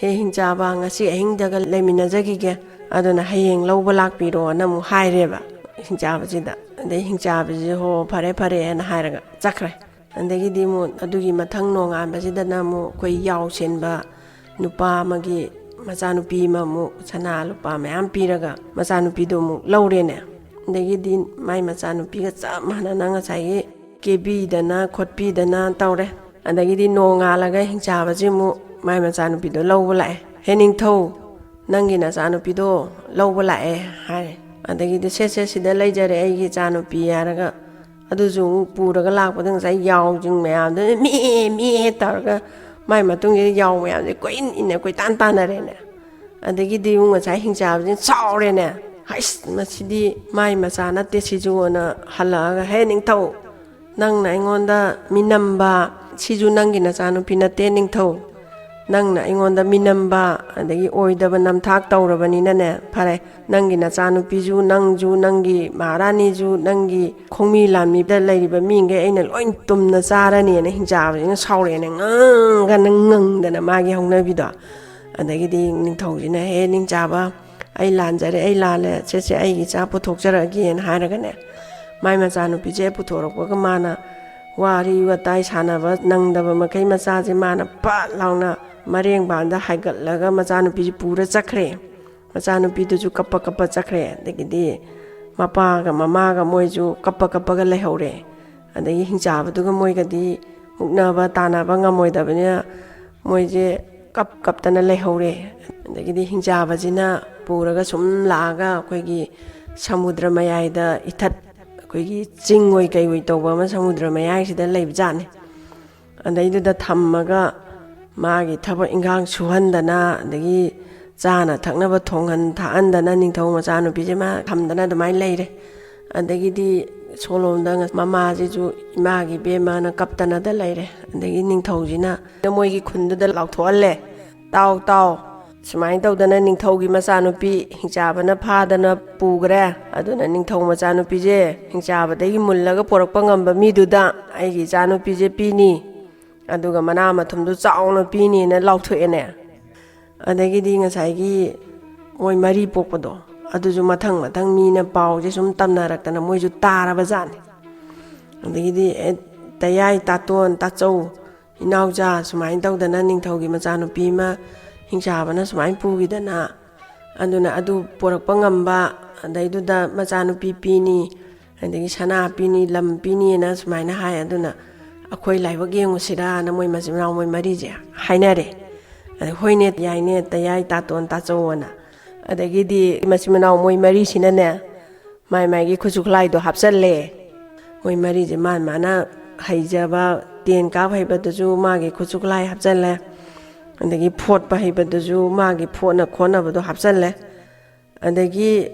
ꯍꯦ ꯍꯤꯡꯆꯥꯕ ꯉꯁꯤ ꯑꯍꯤꯡꯗꯒ ꯂꯩꯃꯤꯟꯅꯖꯈꯤꯒꯦ ꯑꯗꯨꯅ ꯍꯌꯦꯡ ꯂꯧꯕ ꯂꯥꯛꯄꯤꯔꯣꯅ ꯑꯃꯨꯛ ꯍꯥꯏꯔꯦꯕ ꯍꯤꯡꯆꯥꯕꯁꯤꯗ ꯑꯗꯩ ꯍꯤꯡꯆꯥꯕꯁꯤ ꯍꯣ ꯐꯔꯦ ꯐꯔꯦ ꯍꯥꯏꯅ ꯍꯥꯏꯔꯒ ꯆꯠꯈ꯭ꯔꯦ ꯑꯗꯒꯤꯗꯤ ꯑꯃꯨꯛ ꯑꯗꯨꯒꯤ ꯃꯊꯪ ꯅꯣꯡꯉꯥꯟꯕꯁꯤꯗꯅ ꯑꯃꯨꯛ ꯑꯩꯈꯣꯏ ꯌꯥꯎ ꯆꯦꯟꯕ ꯅꯨꯄꯥ ꯑꯃꯒꯤ ꯃꯆꯥꯅꯨꯄꯤ ꯑꯃ ꯑꯃꯨꯛ ꯁꯅꯥ ꯂꯨꯄꯥ ꯃꯌꯥꯝ ꯄꯤꯔꯒ ꯃꯆꯥꯅꯨꯄꯤꯗꯣ ꯑꯃꯨꯛ ꯂꯧꯔꯦꯅꯦ ꯑꯗꯒꯤꯗꯤ ꯃꯥꯏ ꯃꯆꯥꯅꯨꯄꯤꯒ ꯆꯞ ꯃꯥꯟꯅꯅ ꯉꯁꯥꯏꯒꯤ ꯀꯦꯕꯤꯗꯅ ꯈꯣꯠꯄꯤꯗꯅ ꯇꯧꯔꯦ ꯑꯗꯒꯤꯗꯤ ꯅꯣꯡꯉꯥꯜꯂꯒ ꯍꯤꯡꯆꯥꯕꯁꯤ ꯑꯃꯨꯛ ꯃꯥꯏ ꯃꯆꯥꯅꯨꯄꯤꯗꯣ ꯂꯧꯕ ꯂꯥꯛꯑꯦ ꯍꯦ ꯅꯤꯡꯊꯧ ꯅꯪꯒꯤ ꯅꯆꯥꯅꯨꯄꯤꯗꯣ ꯂꯧꯕ ꯂꯥꯛꯑꯦ ꯍꯥꯏꯔꯦ ꯑꯗꯒꯤꯗꯤ ꯁꯦ ꯁꯤꯗ ꯂꯩꯖꯔꯦ ꯑꯩꯒꯤ ꯏꯆꯥꯅꯨꯄꯤ ꯍꯥꯏꯔꯒ ꯑꯗꯨꯁꯨ ꯑꯃꯨꯛ ꯄꯨꯔꯒ ꯂꯥꯛꯄꯗ ꯉꯁꯥꯏ ꯌꯥꯎꯁꯤꯡ ꯃꯌꯥꯝꯗꯨꯅ ꯃꯦ ꯇꯧꯔꯒ ꯃꯥꯏ ꯃꯇꯨꯡꯁꯤꯗ ꯌꯥꯎ ꯃꯌꯥꯝꯁꯦ ꯀꯣꯏꯏꯟ ꯏꯟꯅ ꯀꯣꯏꯇꯥꯟ ꯇꯥꯟꯅꯔꯦꯅꯦ ꯑꯗꯒꯤꯗꯤ ꯑꯃꯨꯛ ꯉꯁꯥꯏ ꯍꯤꯡꯆꯥꯕꯁꯤꯅ ꯁꯥꯎꯔꯦꯅꯦ ꯍꯩꯁ ꯃꯁꯤꯗꯤ ꯃꯥꯏ ꯃꯆꯥ ꯅꯠꯇꯦ ꯁꯤꯁꯨꯅ ꯍꯜꯂꯛꯑꯒ ꯍꯦ ꯅꯤꯡꯊꯧ ꯅꯪꯅ ꯑꯩꯉꯣꯟꯗ ꯃꯤꯅꯝꯕ ꯁꯤꯁꯨ ꯅꯪꯒꯤ ꯅꯆꯥꯅꯨꯄꯤ ꯅꯠꯇꯦ ꯅꯤꯡꯊꯧ ꯅꯪꯅ ꯑꯩꯉꯣꯟꯗ ꯃꯤꯅꯝꯕ ꯑꯗꯒꯤ ꯑꯣꯏꯗꯕ ꯅꯝꯊꯥꯛ ꯇꯧꯔꯕꯅꯤꯅꯅꯦ ꯐꯔꯦ ꯅꯪꯒꯤ ꯅꯆꯥꯅꯨꯄꯤꯁꯨ ꯅꯪꯁꯨ ꯅꯪꯒꯤ ꯃꯍꯥꯔꯥꯅꯤꯁꯨ ꯅꯪꯒꯤ ꯈꯣꯡꯃꯤ ꯂꯥꯟꯃꯤꯗ ꯂꯩꯔꯤꯕ ꯃꯤꯈꯩ ꯑꯩꯅ ꯂꯣꯏ ꯇꯨꯝꯅ ꯆꯥꯔꯅꯤꯅ ꯍꯤꯡꯆꯥꯕꯁꯤꯅ ꯁꯥꯎꯔꯛꯑꯦꯅꯦ ꯉꯪꯒꯅ ꯉꯪꯗꯅ ꯃꯥꯒꯤ ꯍꯧꯅꯕꯤꯗꯣ ꯑꯗꯒꯤꯗꯤ ꯅꯤꯡꯊꯧꯁꯤꯅ ꯍꯦ ꯅꯤꯡꯆꯥꯕ ꯑꯩ ꯂꯥꯟꯖꯔꯦ ꯑꯩ ꯂꯥꯜꯂꯦ ꯁꯦ ꯑꯩꯒꯤ ꯏꯆꯥ ꯄꯨꯊꯣꯛꯆꯔꯛꯑꯒꯦꯅ ꯍꯥꯏꯔꯒꯅꯦ ꯃꯥꯏ ꯃꯆꯥꯅꯨꯄꯤꯁꯦ ꯄꯨꯊꯣꯔꯛꯄꯒ ꯃꯥꯅ ꯋꯥꯔꯤ ꯋꯥꯇꯥꯏ ꯁꯥꯟꯅꯕ ꯅꯪꯗꯕ ꯃꯈꯩ ꯃꯆꯥꯁꯦ ꯃꯥꯅ ꯄꯥꯠ ꯂꯥꯎꯅ ꯃꯔꯦꯡꯕꯥꯟꯗ ꯍꯥꯏꯒꯠꯂꯒ ꯃꯆꯥꯅꯨꯄꯤꯁꯤ ꯄꯨꯔ ꯆꯠꯈ꯭ꯔꯦ ꯃꯆꯥꯅꯨꯄꯤꯗꯨꯁꯨ ꯀꯞꯄ ꯆꯠꯈ꯭ꯔꯦ ꯑꯗꯒꯤꯗꯤ ꯃꯄꯥꯒ ꯃꯃꯥꯒ ꯃꯣꯏꯁꯨ ꯀꯞꯄꯒ ꯂꯩꯍꯧꯔꯦ ꯑꯗꯒꯤ ꯍꯤꯡꯆꯥꯕꯗꯨꯒ ꯃꯣꯏꯒꯗꯤ ꯃꯨꯛꯅꯕ ꯇꯥꯟꯅꯕ ꯉꯝꯃꯣꯏꯗꯕꯅꯤꯅ ꯃꯣꯏꯁꯦ ꯀꯞꯇꯅ ꯂꯩꯍꯧꯔꯦ ꯑꯗꯒꯤꯗꯤ ꯍꯤꯡꯆꯥꯕꯁꯤꯅ ꯄꯨꯔꯒ ꯁꯨꯝ ꯂꯥꯛꯑꯒ ꯑꯩꯈꯣꯏꯒꯤ ꯁꯃꯨꯗ꯭ꯔ ꯃꯌꯥꯏꯗ ꯏꯊꯠ ꯑꯩꯈꯣꯏꯒꯤ ꯆꯤꯡ ꯑꯣꯏ ꯀꯩ ꯑꯣꯏ ꯇꯧꯕ ꯑꯃ ꯁꯃꯨꯗ꯭ꯔ ꯃꯌꯥꯏꯁꯤꯗ ꯂꯩꯕ ꯖꯥꯠꯅꯤ ꯑꯗꯩꯗꯨꯗ ꯊꯝꯃꯒ ꯃꯥꯒꯤ ꯊꯕꯛ ꯏꯟꯈꯥꯡ ꯁꯨꯍꯟꯗꯅ ꯑꯗꯒꯤ ꯆꯥꯅ ꯊꯛꯅꯕ ꯊꯣꯡꯍꯟ ꯊꯥꯛꯍꯟꯗꯅ ꯅꯤꯡꯊꯧ ꯃꯆꯥꯅꯨꯄꯤꯁꯦ ꯃꯥ ꯊꯝꯗꯅ ꯑꯗꯨꯃꯥꯏꯅ ꯂꯩꯔꯦ ꯑꯗꯒꯤꯗꯤ ꯁꯣꯂꯣꯝꯗ ꯃꯃꯥꯁꯤꯁꯨ ꯏꯃꯥꯒꯤ ꯕꯦꯝꯃꯅ ꯀꯞꯇꯅꯗ ꯂꯩꯔꯦ ꯑꯗꯒꯤ ꯅꯤꯡꯊꯧꯁꯤꯅ ꯃꯣꯏꯒꯤ ꯈꯨꯟꯗꯨꯗ ꯂꯥꯎꯊꯣꯛꯍꯜꯂꯦ ꯇꯥꯎ ꯁꯨꯃꯥꯏꯅ ꯇꯧꯗꯅ ꯅꯤꯡꯊꯧꯒꯤ ꯃꯆꯥꯅꯨꯄꯤ ꯍꯤꯡꯆꯥꯕꯅ ꯐꯥꯗꯅ ꯄꯨꯈ꯭ꯔꯦ ꯑꯗꯨꯅ ꯅꯤꯡꯊꯧ ꯃꯆꯥꯅꯨꯄꯤꯁꯦ ꯍꯤꯡꯆꯥꯕꯗꯒꯤ ꯃꯨꯜꯂꯒ ꯄꯣꯔꯛꯄ ꯉꯝꯕ ꯃꯤꯗꯨꯗ ꯑꯩꯒꯤ ꯏꯆꯥꯅꯨꯄꯤꯁꯦ ꯄꯤꯅꯤ ꯑꯗꯨꯒ ꯃꯅꯥ ꯃꯊꯨꯝꯗꯨ ꯆꯥꯎꯅ ꯄꯤꯅꯤꯅ ꯂꯥꯎꯊꯣꯛꯑꯦꯅꯦ ꯑꯗꯒꯤꯗꯤ ꯉꯁꯥꯏꯒꯤ ꯃꯣꯏ ꯃꯔꯤ ꯄꯣꯛꯄꯗꯣ ꯑꯗꯨꯁꯨ ꯃꯊꯪ ꯃꯤꯅ ꯄꯥꯎꯁꯦ ꯁꯨꯝ ꯇꯝꯅꯔꯛꯇꯅ ꯃꯣꯏꯁꯨ ꯇꯥꯔꯕ ꯖꯥꯠꯅꯤ ꯑꯗꯒꯤꯗꯤ ꯇꯌꯥꯏ ꯇꯥꯇꯣꯟ ꯇꯥꯆꯧ ꯏꯅꯥꯎꯆꯥ ꯁꯨꯃꯥꯏꯅ ꯇꯧꯗꯅ ꯅꯤꯡꯊꯧꯒꯤ ꯃꯆꯥꯅꯨꯄꯤ ꯑꯃ ꯍꯤꯡꯆꯥꯕꯅ ꯁꯨꯃꯥꯏꯅ ꯄꯨꯈꯤꯗꯅ ꯑꯗꯨꯅ ꯑꯗꯨ ꯄꯣꯔꯛꯄ ꯉꯝꯕ ꯑꯗꯩꯗꯨꯗ ꯃꯆꯥꯅꯨꯄꯤ ꯄꯤꯅꯤ ꯑꯗꯒꯤ ꯁꯅꯥ ꯄꯤꯅꯤ ꯂꯝ ꯄꯤꯅꯤꯅ ꯁꯨꯃꯥꯏꯅ ꯍꯥꯏ ꯑꯗꯨꯅ ꯑꯩꯈꯣꯏ ꯂꯥꯏꯕꯛ ꯌꯦꯡꯉꯨꯁꯤꯔꯥꯅ ꯃꯣꯏ ꯃꯆꯤꯟ ꯃꯅꯥꯎ ꯃꯣꯏ ꯃꯔꯤꯁꯦ ꯍꯥꯏꯅꯔꯦ ꯑꯗ ꯍꯣꯏꯅꯦ ꯌꯥꯏꯅꯦ ꯇꯌꯥꯏ ꯇꯥꯇꯣꯟ ꯇꯥꯆꯧꯑꯅ ꯑꯗꯒꯤꯗꯤ ꯃꯆꯤꯟ ꯃꯅꯥꯎ ꯃꯣꯏ ꯃꯔꯤꯁꯤꯅꯅꯦ ꯃꯥꯏꯒꯤ ꯈꯨꯠꯁꯨ ꯈꯨꯠꯂꯥꯏꯗꯣ ꯍꯥꯞꯆꯜꯂꯦ ꯃꯣꯏ ꯃꯔꯤꯁꯦ ꯃꯥꯅ ꯍꯩꯖꯕ ꯇꯦꯟ ꯀꯥꯞ ꯍꯩꯕꯗꯨꯁꯨ ꯃꯥꯒꯤ ꯈꯨꯠꯁꯨ ꯈꯨꯠꯂꯥꯏ ꯍꯥꯞꯆꯜꯂꯦ ꯑꯗꯒꯤ ꯐꯣꯠꯄ ꯍꯩꯕꯗꯨꯁꯨ ꯃꯥꯒꯤ ꯈꯣꯠꯅꯕꯗꯣ ꯍꯥꯞꯆꯜꯂꯦ ꯑꯗꯒꯤ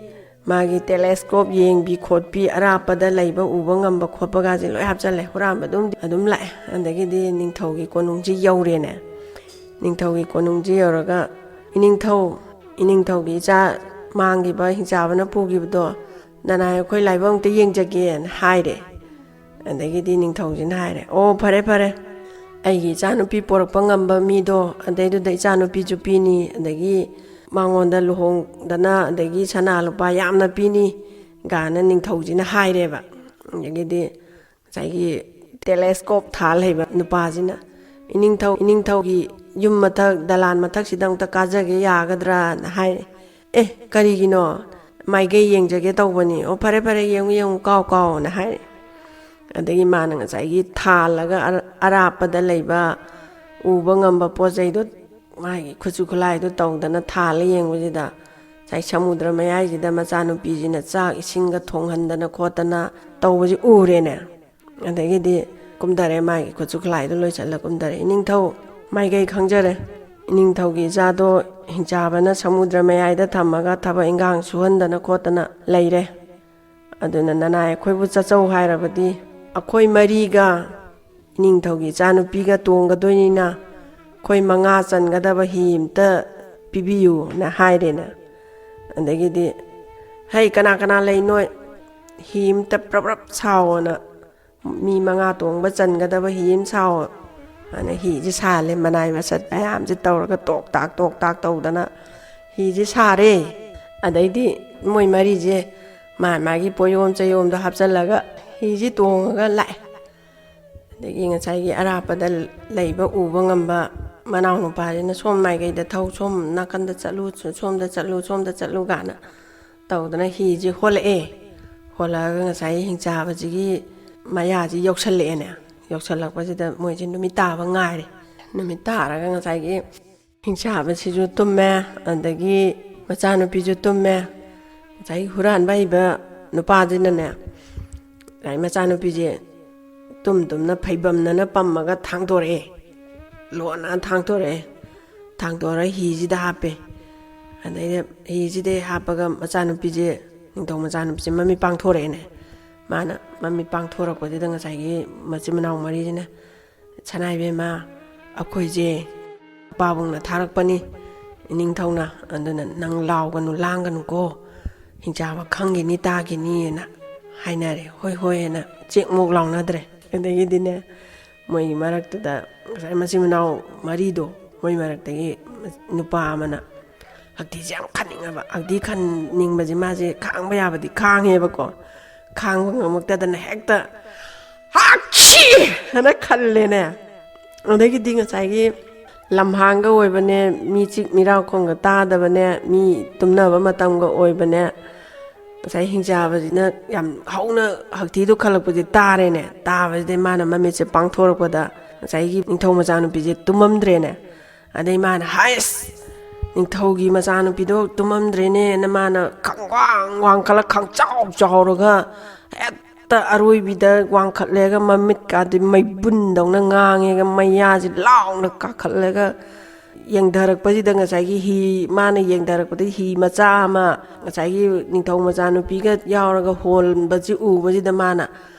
ꯃꯥꯒꯤ ꯇꯦꯂꯦꯁꯀꯣꯞ ꯌꯦꯡꯕꯤ ꯈꯣꯠꯄꯤ ꯑꯔꯥꯞꯄꯗ ꯂꯩꯕ ꯎꯕ ꯉꯝꯕ ꯈꯣꯠꯄꯒꯁꯦ ꯂꯣꯏ ꯍꯥꯞꯆꯜꯂꯦ ꯍꯨꯔꯥꯟꯕ ꯑꯗꯨꯝ ꯂꯥꯛꯑꯦ ꯑꯗꯒꯤꯗꯤ ꯅꯤꯡꯊꯧꯒꯤ ꯀꯣꯅꯨꯡꯁꯤ ꯌꯧꯔꯦꯅꯦ ꯅꯤꯡꯊꯧꯒꯤ ꯀꯣꯅꯨꯡꯁꯤ ꯌꯧꯔꯒ ꯏꯅꯤꯡꯊꯧꯒꯤ ꯏꯆꯥ ꯃꯥꯡꯈꯤꯕ ꯍꯤꯡꯆꯥꯕꯅ ꯄꯨꯈꯤꯕꯗꯣ ꯅꯅꯥꯏ ꯑꯩꯈꯣꯏ ꯂꯥꯏꯕꯛ ꯑꯝꯇ ꯌꯦꯡꯖꯒꯦꯅ ꯍꯥꯏꯔꯦ ꯑꯗꯒꯤꯗꯤ ꯅꯤꯡꯊꯧꯁꯤꯅ ꯍꯥꯏꯔꯦ ꯑꯣ ꯐꯔꯦ ꯑꯩꯒꯤ ꯏꯆꯥꯅꯨꯄꯤ ꯄꯣꯔꯛꯄ ꯉꯝꯕ ꯃꯤꯗꯣ ꯑꯗꯩꯗꯨꯗ ꯏꯆꯥꯅꯨꯄꯤꯁꯨ ꯄꯤꯅꯤ ꯑꯗꯒꯤ ꯃꯉꯣꯟꯗ ꯂꯨꯍꯣꯡꯗꯅ ꯑꯗꯒꯤ ꯁꯅꯥ ꯂꯨꯄꯥ ꯌꯥꯝꯅ ꯄꯤꯅꯤ ꯒꯥꯅ ꯅꯤꯡꯊꯧꯁꯤꯅ ꯍꯥꯏꯔꯦꯕ ꯑꯗꯒꯤꯗꯤ ꯉꯁꯥꯏꯒꯤ ꯇꯦꯂꯦꯁꯀꯣꯞ ꯊꯥꯜ ꯂꯩꯕ ꯅꯨꯄꯥꯁꯤꯅ ꯏꯅꯤꯡꯊꯧꯒꯤ ꯌꯨꯝ ꯃꯊꯛ ꯗꯂꯥꯟ ꯃꯊꯛꯁꯤꯗ ꯑꯃꯨꯛꯇ ꯀꯥꯖꯒꯦ ꯌꯥꯒꯗ꯭ꯔꯥꯅ ꯍꯥꯏꯔꯦ ꯀꯔꯤꯒꯤꯅꯣ ꯃꯥꯏꯀꯩ ꯌꯦꯡꯖꯒꯦ ꯇꯧꯕꯅꯤ ꯐꯔꯦ ꯌꯦꯡꯉꯨ ꯀꯥꯎꯅ ꯍꯥꯏꯔꯦ ꯑꯗꯒꯤ ꯃꯥꯅ ꯉꯁꯥꯏꯒꯤ ꯊꯥꯜꯂꯒ ꯑꯔꯥꯞꯄꯗ ꯂꯩꯕ ꯎꯕ ꯉꯝꯕ ꯄꯣꯠ ꯆꯩꯗꯣ ꯃꯥꯒꯤ ꯈꯨꯠꯁꯨ ꯈꯨꯠꯂꯥꯏꯗꯣ ꯇꯧꯗꯅ ꯊꯥꯜꯂ ꯌꯦꯡꯕꯁꯤꯗ ꯉꯁꯥꯏ ꯁꯃꯨꯗ꯭ꯔ ꯃꯌꯥꯏꯁꯤꯗ ꯃꯆꯥꯅꯨꯄꯤꯁꯤꯅ ꯆꯥꯛ ꯏꯁꯤꯡꯒ ꯊꯣꯡꯍꯟꯗꯅ ꯈꯣꯠꯇꯅ ꯇꯧꯕꯁꯤ ꯎꯔꯦꯅꯦ ꯑꯗꯒꯤꯗꯤ ꯀꯨꯝꯊꯔꯦ ꯃꯥꯒꯤ ꯈꯨꯠꯁꯨ ꯈꯨꯠꯂꯥꯏꯗꯣ ꯂꯣꯏꯁꯤꯜꯂ ꯀꯨꯝꯊꯔꯦ ꯏꯅꯤꯡꯊꯧ ꯃꯥꯏꯀꯩ ꯈꯪꯖꯔꯦ ꯏꯅꯤꯡꯊꯧꯒꯤ ꯏꯆꯥꯗꯣ ꯍꯤꯡꯆꯥꯕꯅ ꯁꯃꯨꯗ꯭ꯔ ꯃꯌꯥꯏꯗ ꯊꯝꯃꯒ ꯊꯕꯛ ꯏꯟꯈꯥꯡ ꯁꯨꯍꯟꯗꯅ ꯈꯣꯠꯇꯅ ꯂꯩꯔꯦ ꯑꯗꯨꯅ ꯅꯅꯥꯏ ꯑꯩꯈꯣꯏꯕꯨ ꯆꯠꯆꯧ ꯍꯥꯏꯔꯕꯗꯤ ꯑꯩꯈꯣꯏ ꯃꯔꯤꯒ ꯏꯅꯤꯡꯊꯧꯒꯤ ꯏꯆꯥꯅꯨꯄꯤꯒ ꯇꯣꯡꯒꯗꯣꯏꯅꯤꯅ ꯑꯩꯈꯣꯏ 5 ꯆꯟꯒꯗꯕ ꯍꯤ ꯑꯃꯇ ꯄꯤꯕꯤꯌꯨꯅ ꯍꯥꯏꯔꯦꯅ ꯑꯗꯒꯤꯗꯤ ꯍꯩ ꯀꯅꯥ ꯂꯩ ꯅꯣꯏ ꯍꯤ ꯑꯃꯇ ꯄ꯭ꯔꯞ ꯁꯥꯎꯑꯣꯅ ꯃꯤ 5 ꯇꯣꯡꯕ ꯆꯟꯒꯗꯕ ꯍꯤ ꯑꯃ ꯁꯥꯎꯑꯣ ꯑꯅ ꯍꯤꯁꯦ ꯁꯥꯍꯜꯂꯦ ꯃꯅꯥꯏ ꯃꯁꯠ ꯃꯌꯥꯝꯁꯦ ꯇꯧꯔꯒ ꯇꯣꯛ ꯇꯥꯛ ꯇꯧꯗꯅ ꯍꯤꯁꯦ ꯁꯥꯔꯦ ꯑꯗꯩꯗꯤ ꯃꯣꯏ ꯃꯔꯤꯁꯦ ꯃꯥꯒꯤ ꯄꯣꯌꯣꯝ ꯆꯌꯣꯝꯗꯣ ꯍꯥꯞꯆꯜꯂꯒ ꯍꯤꯁꯦ ꯇꯣꯡꯉꯒ ꯂꯥꯛꯑꯦ ꯑꯗꯒꯤ ꯉꯁꯥꯏꯒꯤ ꯑꯔꯥꯞꯄꯗ ꯂꯩꯕ ꯎꯕ ꯉꯝꯕ ꯃꯅꯥꯎ ꯅꯨꯄꯥꯁꯤꯅ ꯁꯣꯝ ꯃꯥꯏꯀꯩꯗ ꯊꯧ ꯁꯣꯝ ꯅꯥꯀꯟꯗ ꯆꯠꯂꯨ ꯁꯣꯝꯗ ꯆꯠꯂꯨ ꯀꯥꯏꯅ ꯇꯧꯗꯅ ꯍꯤꯁꯦ ꯍꯣꯜꯂꯛꯑꯒ ꯉꯁꯥꯏ ꯍꯤꯡꯆꯥꯕꯁꯤꯒꯤ ꯃꯌꯥꯁꯤ ꯌꯧꯁꯜꯂꯛꯑꯦꯅꯦ ꯌꯧꯁꯜꯂꯛꯄꯁꯤꯗ ꯃꯣꯏꯁꯦ ꯅꯨꯃꯤꯠ ꯇꯥꯕ ꯉꯥꯏꯔꯦ ꯅꯨꯃꯤꯠ ꯇꯥꯔꯒ ꯉꯁꯥꯏꯒꯤ ꯍꯤꯡꯆꯥꯕꯁꯤꯁꯨ ꯇꯨꯝꯃꯦ ꯑꯗꯒꯤ ꯃꯆꯥꯅꯨꯄꯤꯁꯨ ꯇꯨꯝꯃꯦ ꯉꯁꯥꯏ ꯍꯨꯔꯥꯟꯕ ꯍꯩꯕ ꯅꯨꯄꯥꯁꯤꯅꯅꯦ ꯉꯁꯥꯏ ꯃꯆꯥꯅꯨꯄꯤꯁꯦ ꯇꯨꯝꯅ ꯐꯩꯕꯝꯅꯅ ꯄꯝꯃꯒ ꯊꯥꯡꯗꯣꯔꯛꯑꯦ ꯂꯣꯟꯅ ꯊꯥꯡꯗꯣꯔꯒ ꯍꯤꯁꯤꯗ ꯍꯥꯞꯄꯦ ꯑꯗꯩꯗ ꯍꯤꯁꯤꯗ ꯍꯥꯞꯄꯒ ꯃꯆꯥꯅꯨꯄꯤꯁꯦ ꯅꯤꯡꯊꯧ ꯃꯆꯥꯅꯨꯄꯤꯁꯦ ꯃꯃꯤꯠ ꯄꯥꯡꯊꯣꯔꯛꯑꯦꯅꯦ ꯃꯥꯅ ꯃꯃꯤꯠ ꯄꯥꯡꯊꯣꯔꯛꯄꯁꯤꯗ ꯉꯁꯥꯏꯒꯤ ꯃꯆꯤꯟ ꯃꯅꯥꯎ ꯃꯔꯤꯁꯤꯅ ꯁꯅꯥꯏꯕꯦꯝꯃ ꯑꯩꯈꯣꯏꯁꯦ ꯄꯥꯕꯨꯡꯅ ꯊꯥꯔꯛꯄꯅꯤ ꯅꯤꯡꯊꯧꯅ ꯑꯗꯨꯅ ꯅꯪ ꯂꯥꯎꯒꯅꯨ ꯂꯥꯡꯒꯅꯨꯀꯣ ꯍꯤꯡꯆꯥꯕ ꯈꯪꯈꯤꯅꯤ ꯇꯥꯈꯤꯅꯤꯅ ꯍꯥꯏꯅꯔꯦ ꯍꯣꯏꯅ ꯆꯦꯛꯃꯨꯛ ꯂꯥꯎꯅꯗ꯭ꯔꯦ ꯑꯗꯒꯤꯗꯤꯅꯦ ꯃꯣꯏꯒꯤ ꯃꯔꯛꯇꯨꯗ ꯉꯁꯥꯏ ꯃꯆꯤꯟ ꯃꯅꯥꯎ ꯃꯔꯤꯗꯣ ꯃꯣꯏ ꯃꯔꯛꯇꯒꯤ ꯅꯨꯄꯥ ꯑꯃꯅ ꯍꯛꯊꯤꯁꯦ ꯌꯥꯝ ꯈꯟꯅꯤꯡꯉꯕ ꯍꯛꯊꯤ ꯈꯟꯅꯤꯡꯕꯁꯦ ꯃꯥꯁꯦ ꯈꯥꯡꯕ ꯌꯥꯕꯗꯤ ꯈꯥꯡꯉꯦꯕꯀꯣ ꯈꯥꯡꯕ ꯉꯝꯃꯛꯇꯗꯅ ꯍꯦꯛꯇ ꯍꯥꯛꯁꯤ ꯍꯥꯏꯅ ꯈꯜꯂꯦꯅꯦ ꯑꯗꯒꯤꯗꯤ ꯉꯁꯥꯏꯒꯤ ꯂꯝꯍꯥꯡꯒ ꯑꯣꯏꯕꯅꯦ ꯃꯤ ꯆꯤꯛ ꯃꯤꯔꯥꯎꯈꯣꯡꯒ ꯇꯥꯗꯕꯅꯦ ꯃꯤ ꯇꯨꯝꯅꯕ ꯃꯇꯝꯒ ꯑꯣꯏꯕꯅꯦ ngài hình cha và nó yam hậu nó học thí đó khai lập cái ta đây nè ta và đây mà nó mà mình sẽ băng thua được đó ngài cái thâu mà chanu bị tumam dre nè ở đây mà highest thâu cái mà chanu bị đó tumam dre nè nó mà nó khăng quang khai là khăng chao rồi cơ ta arui bị đó quang khai lấy cái mà mít cả thì mày bún đồng nó ngang cái mày ya chỉ lao nó cả khai lấy cái yang darak pasi da ngasai hi mana yang darak pati hi macha ma ngasai ningthau macha nu pi ga yauraga hol baji u baji da mana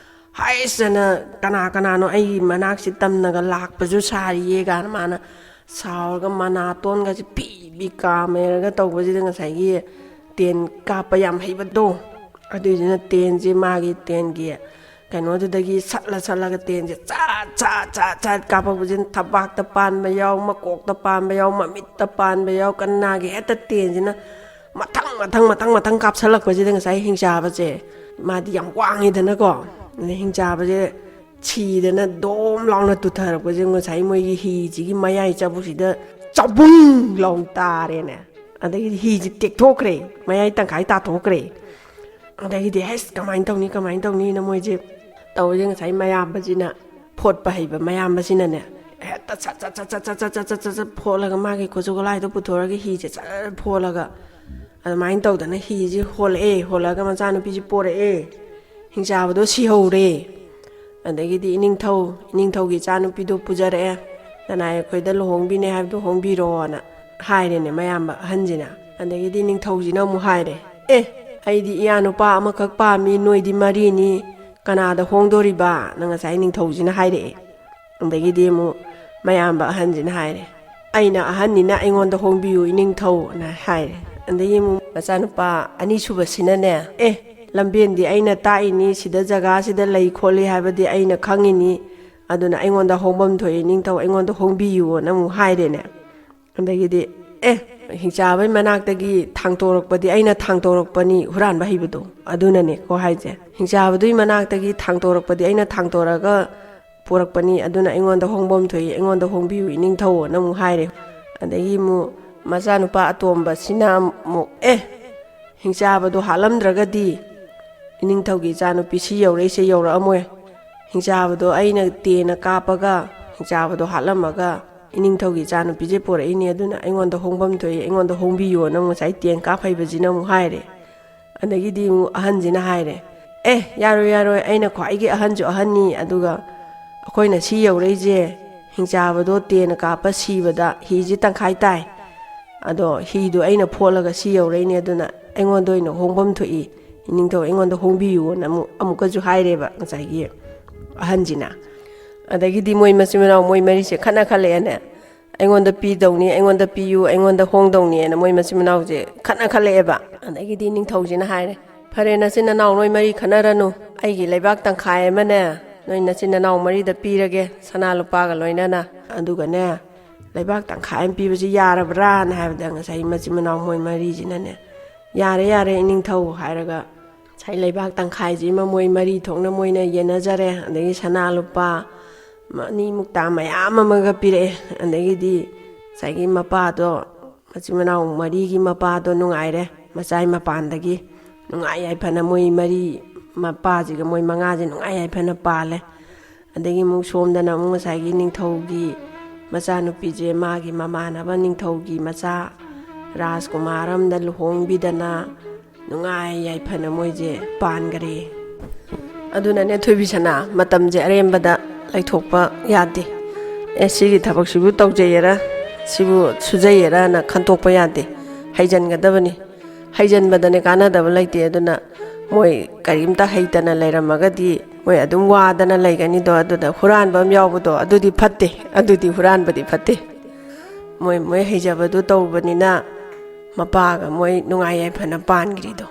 haisana kana no ai manak si tamna ga lak paju sari ye ga mana saur ga mana ton ga si pi kamera ga taw baji da ngasai ten ka payam haiba do adu jina ten ji ma gi ten gi kano du dagi satla ga ten ji cha ka pa bujin thabak ta pan ba yaw ma kok ta pan ba yaw ma mit ta pan ba yaw kan na gi eta ten ji na mathang kap salak ba ji da ngasai hingcha ba je ma di yam wang hi da na ko ne hingcha ba je chi da na dom long na tu thar ba je ngasai moi gi hi ji gi mayai cha bu si da chabung long ta re ne adagi hi ji tek thokre mayai tang khai ta thokre adagi de hes kamain tong ni na moi je tàu riêng thấy mayam ba gì nè phốt bảy và mayam ba gì nè ta cha phốt là cái mà cái cô chú cái đó bút thổi cái hi chứ phốt là cái mà anh tàu đó nó hi chứ phốt là cái mà cha nó bị phốt hình cha vào đó xì hầu đấy anh đấy cái đi ninh thâu cái cha nó bị đó bút ra đấy anh này coi đó là hong bi này hay đó hong bi rồi nè hai này mayam ba hân gì nè anh đấy cái đi ninh thâu gì nó mua hai đấy ai đi iano pa mà các pa mi nuôi đi mari ni Canada hongdoriba nanga sai ning thojina haire andagi de mu mayam ba hanjin haire aina ahanina aingon da hongbiu ning tho na haire andagi mu machanupa ani suba sinane lambien di aina ta ini sida jaga sida lei kholi habadi aina khangini aduna aingon da hongbam thoi ning tho aingon da hongbiu na mu haire ne andagi de hingcha bai manak tagi thangtorokpadi aina thangtorokpani huran ba hibado aduna ne ko haije hingcha badui manak tagi thangtorokpadi aina thangtoraga ꯄꯨꯔꯛꯄꯅꯤ ꯑꯗꯨꯅ ꯑꯩꯉꯣꯟꯗ ꯍꯣꯡꯐꯝ ꯊꯣꯛꯏ ꯑꯩꯉꯣꯟꯗ ꯍꯣꯡꯕꯤꯌꯨ ꯏꯅꯤꯡꯊꯧꯅ ꯑꯃꯨꯛ ꯍꯥꯏꯔꯦ ꯑꯗꯒꯤ ꯑꯃꯨꯛ ꯃꯆꯥꯅꯨꯄꯥ ꯑꯇꯣꯝꯕꯁꯤꯅ ꯑꯃꯨꯛ ꯍꯤꯡꯆꯥꯕꯗꯣ ꯍꯥꯠꯂꯝꯗ꯭ꯔꯒꯗꯤ ꯏꯅꯤꯡꯊꯧꯒꯤ ꯏꯆꯥꯅꯨꯄꯤꯁꯤ ꯌꯧꯔꯛꯏꯁꯦ ꯌꯧꯔꯛꯑꯝꯃꯣꯏ ꯍꯤꯡꯆꯥꯕꯗꯣ ꯑꯩꯅ ꯇꯦꯟꯅ ꯀꯥꯞꯄꯒ ꯍꯤꯡꯆꯥꯕꯗꯣ ꯍꯥꯠꯂꯝꯃꯒ ꯏꯅꯤꯡꯊꯧꯒꯤ ꯏꯆꯥꯅꯨꯄꯤꯁꯦ ꯄꯣꯔꯛꯏꯅꯤ ꯑꯗꯨꯅ ꯑꯩꯉꯣꯟꯗ ꯍꯣꯡꯐꯝ ꯊꯣꯛꯏ ꯑꯩꯉꯣꯟꯗ ꯍꯣꯡꯕꯤꯌꯣꯅ ꯉꯁꯥꯏ ꯇꯦꯟ ꯀꯥꯞꯍꯩꯕꯁꯤꯅ ꯑꯃꯨꯛ ꯍꯥꯏꯔꯦ ꯑꯗꯒꯤꯗꯤ ꯑꯃꯨꯛ ꯑꯍꯟꯁꯤꯅ ꯍꯥꯏꯔꯦ ꯌꯥꯔꯣꯏ ꯌꯥꯔꯣꯏ ꯑꯩꯅ ꯈ꯭ꯋꯥꯏꯒꯤ ꯑꯍꯟꯁꯨ ꯑꯍꯟꯅꯤ ꯑꯗꯨꯒ ꯑꯩꯈꯣꯏꯅ ꯁꯤ ꯌꯧꯔꯛꯏꯁꯦ ꯍꯤꯡꯆꯥꯕꯗꯣ ꯇꯦꯟꯅ ꯀꯥꯞꯄ ꯁꯤꯕꯗ ꯍꯤꯁꯤ ꯇꯪꯈꯥꯏ ꯇꯥꯏ ꯑꯗꯣ ꯍꯤꯗꯣ ꯑꯩꯅ ꯐꯣꯠꯂꯒ ꯁꯤ ꯌꯧꯔꯛꯏꯅꯦ ꯑꯗꯨꯅ ꯑꯩꯉꯣꯟꯗ ꯑꯣꯏꯅ ꯍꯣꯡꯐꯝ ꯊꯣꯛꯏ ꯏꯅꯤꯡꯊꯧ ꯑꯩꯉꯣꯟꯗ ꯍꯣꯡꯕꯤꯌꯨꯅ ꯑꯃꯨꯛꯀꯁꯨ ꯍꯥꯏꯔꯦꯕ ꯉꯁꯥꯏꯒꯤ ꯑꯍꯟꯁꯤꯅ ꯑꯗꯒꯤꯗꯤ ꯃꯣꯏ ꯃꯆꯤꯟ ꯃꯅꯥꯎ ꯃꯣꯏ ꯃꯔꯤꯁꯦ ꯈꯠꯂꯛꯑꯦꯅꯦ ꯑꯩꯉꯣꯟꯗ ꯄꯤꯗꯧꯅꯤ ꯑꯩꯉꯣꯟꯗ ꯄꯤꯌꯨ ꯑꯩꯉꯣꯟꯗ ꯍꯣꯡꯗꯧꯅꯤꯅ ꯃꯣꯏ ꯃꯆꯤꯟ ꯃꯅꯥꯎꯁꯦ ꯈꯠꯂꯛꯑꯦꯕ ꯑꯗꯒꯤꯗꯤ ꯅꯤꯡꯊꯧꯁꯤꯅ ꯍꯥꯏꯔꯦ ꯐꯔꯦ ꯅꯆꯤꯟ ꯅꯅꯥꯎ ꯅꯣꯏ ꯃꯔꯤ ꯈꯠꯅꯔꯅꯨ ꯑꯩꯒꯤ ꯂꯩꯕꯥꯛ ꯇꯪꯈꯥꯏ ꯑꯃꯅꯦ ꯅꯣꯏ ꯅꯆꯤꯟ ꯅꯅꯥꯎ ꯃꯔꯤꯗ ꯄꯤꯔꯒꯦ ꯁꯅꯥ ꯂꯨꯄꯥꯒ ꯂꯣꯏꯅꯅ ꯑꯗꯨꯒꯅꯦ ꯂꯩꯕꯥꯛ ꯇꯪꯈꯥꯏ ꯑꯃ ꯄꯤꯕꯁꯤ ꯌꯥꯔꯕ꯭ꯔꯥꯅ ꯍꯥꯏꯕꯗ ꯉꯁꯥꯏ ꯃꯆꯤन ꯃꯅꯥꯎ ꯃꯣꯏ ꯃꯔꯤꯁꯤꯅꯅꯦ ꯌꯥꯔꯦ ꯌꯥꯔꯦ ꯏꯅꯤꯡꯊꯧ ꯍꯥꯏꯔꯒ ꯉꯁꯥꯏ ꯂꯩꯕꯥꯛ ꯇꯪꯈꯥꯏꯁꯤꯃ ꯃꯣꯏ ꯃꯔꯤ ꯊꯣꯛꯅ ꯃꯣꯏꯅ ꯌꯦꯟꯅꯖꯔꯦ ꯑꯗꯒꯤ ꯁꯅꯥ ꯂꯨꯄꯥ ꯃꯅꯤ ꯃꯨꯛꯇꯥ ꯃꯌꯥꯝ ꯑꯃꯒ ꯄꯤꯔꯛꯑꯦ ꯑꯗꯒꯤꯗꯤ ꯉꯁꯥꯏꯒꯤ ꯃꯄꯥꯗꯣ ꯃꯆꯤन ꯃꯅꯥꯎ ꯃꯔꯤꯒꯤ ꯃꯄꯥꯗꯣ ꯅꯨꯡꯉꯥꯏꯔꯦ ꯃꯆꯥꯏ ꯃꯄꯥꯟꯗꯒꯤ ꯅꯨꯡꯉꯥꯏ ꯌꯥꯏꯐꯅ ꯃꯣꯏ ꯃꯔꯤ ꯃꯄꯥꯁꯤꯒ ꯃꯣꯏ ꯃꯉꯥꯁꯦ ꯅꯨꯡꯉꯥꯏ ꯌꯥꯏꯐꯅ ꯄꯥꯜꯂꯦ ꯑꯗꯒꯤ ꯑꯃꯨꯛ ꯁꯣꯝꯗꯅ ꯑꯃꯨꯛ ꯉꯁꯥꯏꯒꯤ ꯅꯤꯡꯊꯧꯒꯤ ꯃꯆꯥꯅꯨꯄꯤꯁꯦ ꯃꯥꯒꯤ ꯃꯃꯥꯟꯅꯕ ꯅꯤꯡꯊꯧꯒꯤ ꯃꯆꯥ ꯔꯥꯖꯀꯨꯃꯥꯔ ꯑꯃꯗ ꯂꯨꯍꯣꯡꯕꯤꯗꯅ ꯅꯨꯡꯉꯥꯏ ꯌꯥꯏꯐꯅ ꯃꯣꯏꯁꯦ ꯄꯥꯟꯈꯔꯦ ꯑꯗꯨꯅꯅꯦ ꯊꯣꯏꯕꯤꯁꯅꯥ ꯃꯇꯝꯁꯦ ꯑꯔꯦꯝꯕꯗ ꯂꯩꯊꯣꯛꯄ ꯌꯥꯗꯦ ꯁꯤꯒꯤ ꯊꯕꯛꯁꯤꯕꯨ ꯇꯧꯖꯩꯌꯦꯔ ꯁꯤꯕꯨ ꯁꯨꯖꯩꯌꯦꯔꯅ ꯈꯟꯇꯣꯛꯄ ꯌꯥꯗꯦ ꯍꯩꯖꯟꯒꯗꯕꯅꯤ ꯍꯩꯖꯟꯕꯗꯅꯦ ꯀꯥꯟꯅꯗꯕ ꯂꯩꯇꯦ ꯑꯗꯨꯅ ꯃꯣꯏ ꯀꯔꯤꯝꯇ ꯍꯩꯇꯅ ꯂꯩꯔꯝꯃꯒꯗꯤ ꯃꯣꯏ ꯑꯗꯨꯝ ꯋꯥꯗꯅ ꯂꯩꯒꯅꯤꯗꯣ ꯑꯗꯨꯗ ꯍꯨꯔꯥꯟꯕ ꯑꯃ ꯌꯥꯎꯕꯗꯣ ꯑꯗꯨꯗꯤ ꯐꯠꯇꯦ ꯑꯗꯨꯗꯤ ꯍꯨꯔꯥꯟꯕꯗꯤ ꯐꯠꯇꯦ ꯃꯣꯏ ꯍꯩꯖꯕꯗꯨ ꯇꯧꯕꯅꯤꯅ ꯃꯄꯥꯒ ꯃꯣꯏ ꯅꯨꯡꯉꯥꯏ ꯌꯥꯏꯐꯅ ꯄꯥꯟꯈ꯭ꯔꯤꯗꯣ